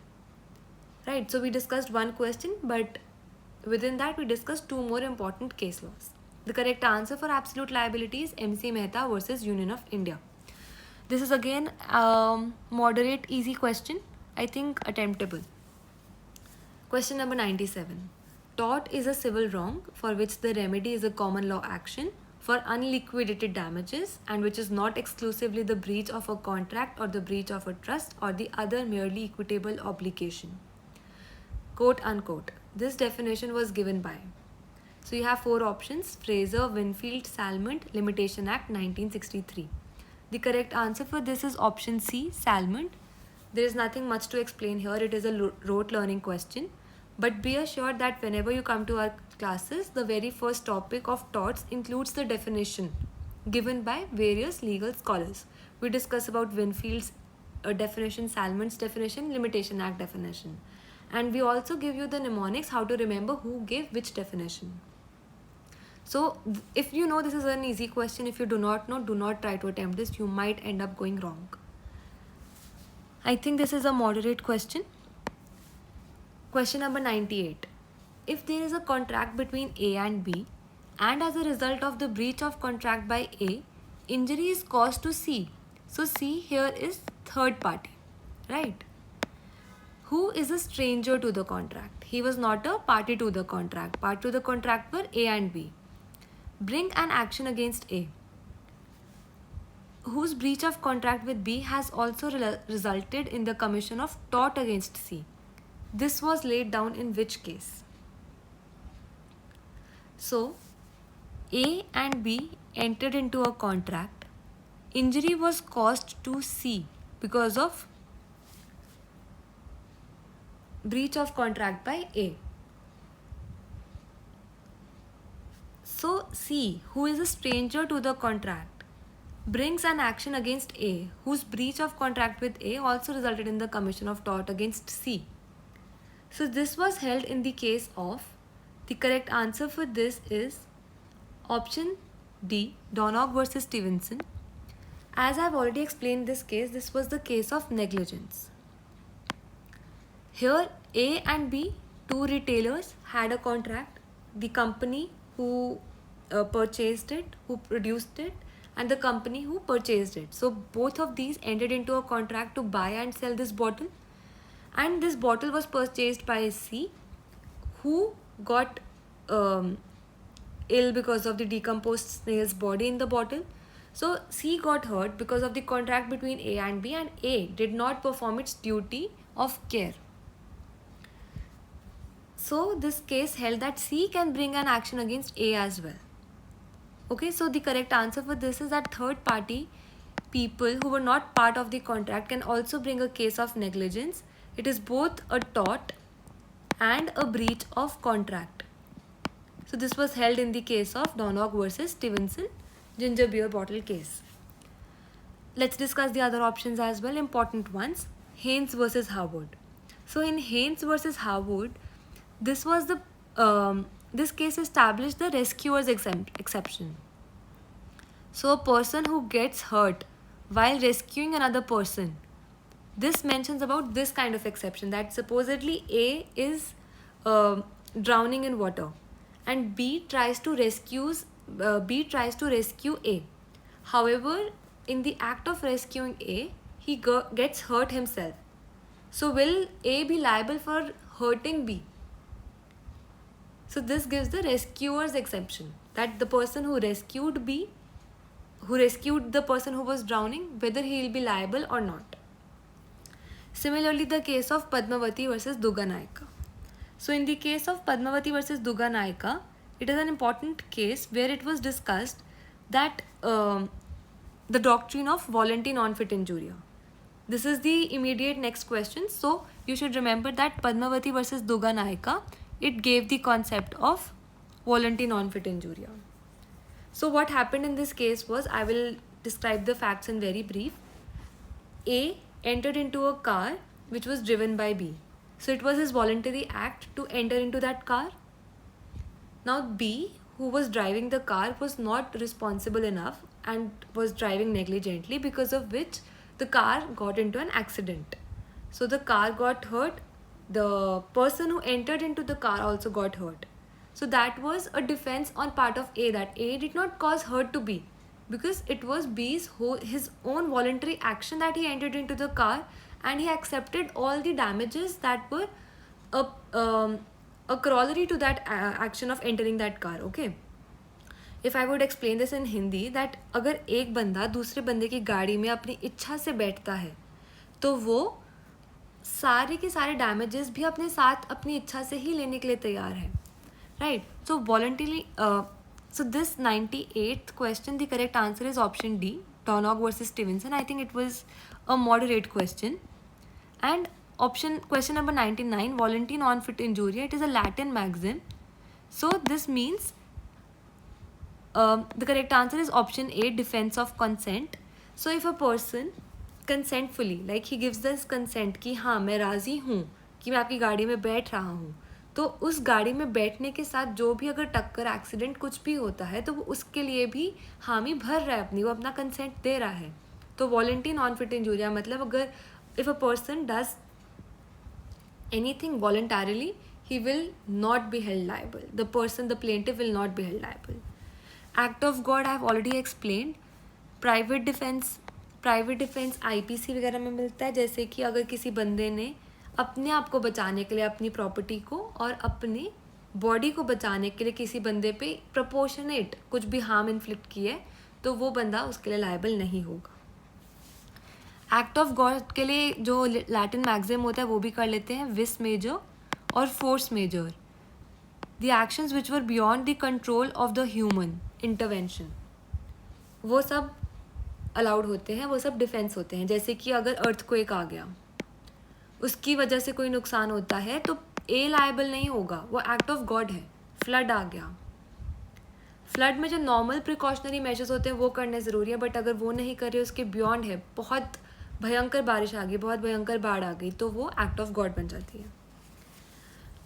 Right, so we discussed one question, but within that we discussed two more important case laws. The correct answer for absolute liability is MC Mehta versus Union of India. This is again moderate easy question, I think attemptable. Question number 97. Tort is a civil wrong for which the remedy is a common law action for unliquidated damages and which is not exclusively the breach of a contract or the breach of a trust or the other merely equitable obligation. Quote unquote. This definition was given by. So you have four options: Fraser, Winfield, Salmond, Limitation Act 1963. The correct answer for this is option C, Salmond. There is nothing much to explain here. It is a rote learning question. But be assured that whenever you come to our classes, the very first topic of torts includes the definition given by various legal scholars. We discuss about Winfield's definition, Salmond's definition, Limitation Act definition. And we also give you the mnemonics, how to remember who gave which definition. So if you know this is an easy question, if you do not know, do not try to attempt this. You might end up going wrong. I think this is a moderate question. Question number 98. If there is a contract between A and B, and as a result of the breach of contract by A, injury is caused to C. So C here is third party, right? Who is a stranger to the contract? He was not a party to the contract. Party to the contract were A and B. Bring an action against A, whose breach of contract with B has also resulted in the commission of tort against C. This was laid down in which case? So, A and B entered into a contract. Injury was caused to C because of breach of contract by A. So C, who is a stranger to the contract, brings an action against A, whose breach of contract with A also resulted in the commission of tort against C. So this was held in the case of, the correct answer for this is option D, Donogh versus Stevenson. As I have already explained this case, this was the case of negligence. Here A and B, two retailers, had a contract. The company who purchased it, who produced it, and the company who purchased it. So both of these entered into a contract to buy and sell this bottle. And this bottle was purchased by C, who got ill because of the decomposed snail's body in the bottle. So C got hurt because of the contract between A and B, and A did not perform its duty of care. So this case held that C can bring an action against A as well. Okay, so the correct answer for this is that third party people who were not part of the contract can also bring a case of negligence. It is both a tort and a breach of contract. So this was held in the case of Donogh versus Stevenson, ginger beer bottle case. Let's discuss the other options as well, important ones. Haynes versus Harwood. So in Haynes versus Harwood, this was the this case established the rescuer's exception. So a person who gets hurt while rescuing another person, this mentions about this kind of exception, that supposedly A is drowning in water and B tries to rescue A. However, in the act of rescuing A, he gets hurt himself. So will A be liable for hurting B? So this gives the rescuer's exception, that the person who rescued the person who was drowning, whether he will be liable or not. Similarly, the case of Padmavati versus Duga Nayaka. So in the case of Padmavati versus Duga Nayaka, it is an important case where it was discussed that the doctrine of voluntary non-fit injuria. This is the immediate next question. So you should remember that Padmavati versus Duga Nayaka, it gave the concept of voluntary non-fit injuria. So what happened in this case was, I will describe the facts in very brief. A entered into a car which was driven by B. So it was his voluntary act to enter into that car. Now B, who was driving the car, was not responsible enough and was driving negligently, because of which the car got into an accident. So the car got hurt. The person who entered into the car also got hurt. So that was a defense on part of A, that A did not cause hurt to B, because it was B's his own voluntary action that he entered into the car and he accepted all the damages that were a corollary to that action of entering that car. Okay. If I would explain this in Hindi, that अगर एक बंदा दूसरे बंदे की गाड़ी में अपनी इच्छा से बैठता है तो वो सारे के सारे डैमेजेस भी अपने साथ अपनी इच्छा से ही लेने के लिए तैयार है, right. So voluntarily, so this 98th question, the correct answer is option D, Donog versus Stevenson. I think it was a moderate question. And question number 99, voluntary non-fit injuria, it is a Latin maxim. So this means the correct answer is option A, defense of consent. So if a person consentfully, like he gives this consent कि हाँ मैं राज़ी हूँ कि मैं आपकी गाड़ी में बैठ रहा हूँ, तो उस गाड़ी में बैठने के साथ जो भी अगर टक्कर, एक्सीडेंट कुछ भी होता है तो वो उसके लिए भी हामी भर रहा है अपनी, वो अपना कंसेंट दे रहा है. तो वॉलंटरी नॉन फिट इंजूरिया मतलब अगर if a person does anything voluntarily, he will not be held liable. The plaintiff will not be held liable. Act of God I have already explained. Private defence IPC वगैरह में मिलता है, जैसे कि अगर किसी बंदे ने अपने आप को बचाने के लिए, अपनी प्रॉपर्टी को और अपनी बॉडी को बचाने के लिए किसी बंदे पे प्रोपोर्शनेट कुछ भी हार्म इन्फ्लिक्ट किया है, तो वो बंदा उसके लिए लायबल नहीं होगा. एक्ट ऑफ गॉड के लिए जो लैटिन मैक्सिम होता है वो भी कर लेते हैं, विस मेजर और force majeure. The actions which were beyond the control of the human intervention, वो सब अलाउड होते हैं, वो सब डिफेंस होते हैं. जैसे कि अगर अर्थक्वेक आ गया, उसकी वजह से कोई नुकसान होता है तो ए लायबल नहीं होगा, वो एक्ट ऑफ गॉड है. फ्लड आ गया, फ्लड में जो नॉर्मल प्रिकॉशनरी मेजर्स होते हैं वो करने ज़रूरी है, बट अगर वो नहीं कर रहे, उसके बियॉन्ड है, बहुत भयंकर बारिश आ गई, बहुत भयंकर बाढ़ आ गई, तो वो एक्ट ऑफ गॉड बन जाती है.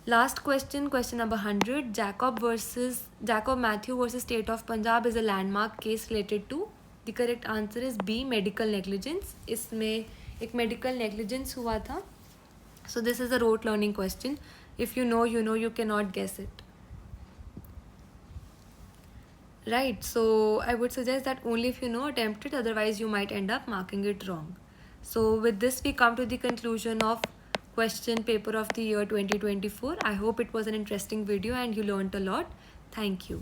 Last question number 100, Jacob Mathew versus state of Punjab is a landmark case related to. The correct answer is B, medical negligence. इसमें एक मेडिकल नेग्लिजेंस हुआ था. So this is a rote learning question. If you know, you know, you cannot guess it. Right, so I would suggest that only if you know, attempt it, otherwise you might end up marking it wrong. So with this we come to the conclusion of question paper of the year 2024. I hope it was an interesting video and you learned a lot. Thank you.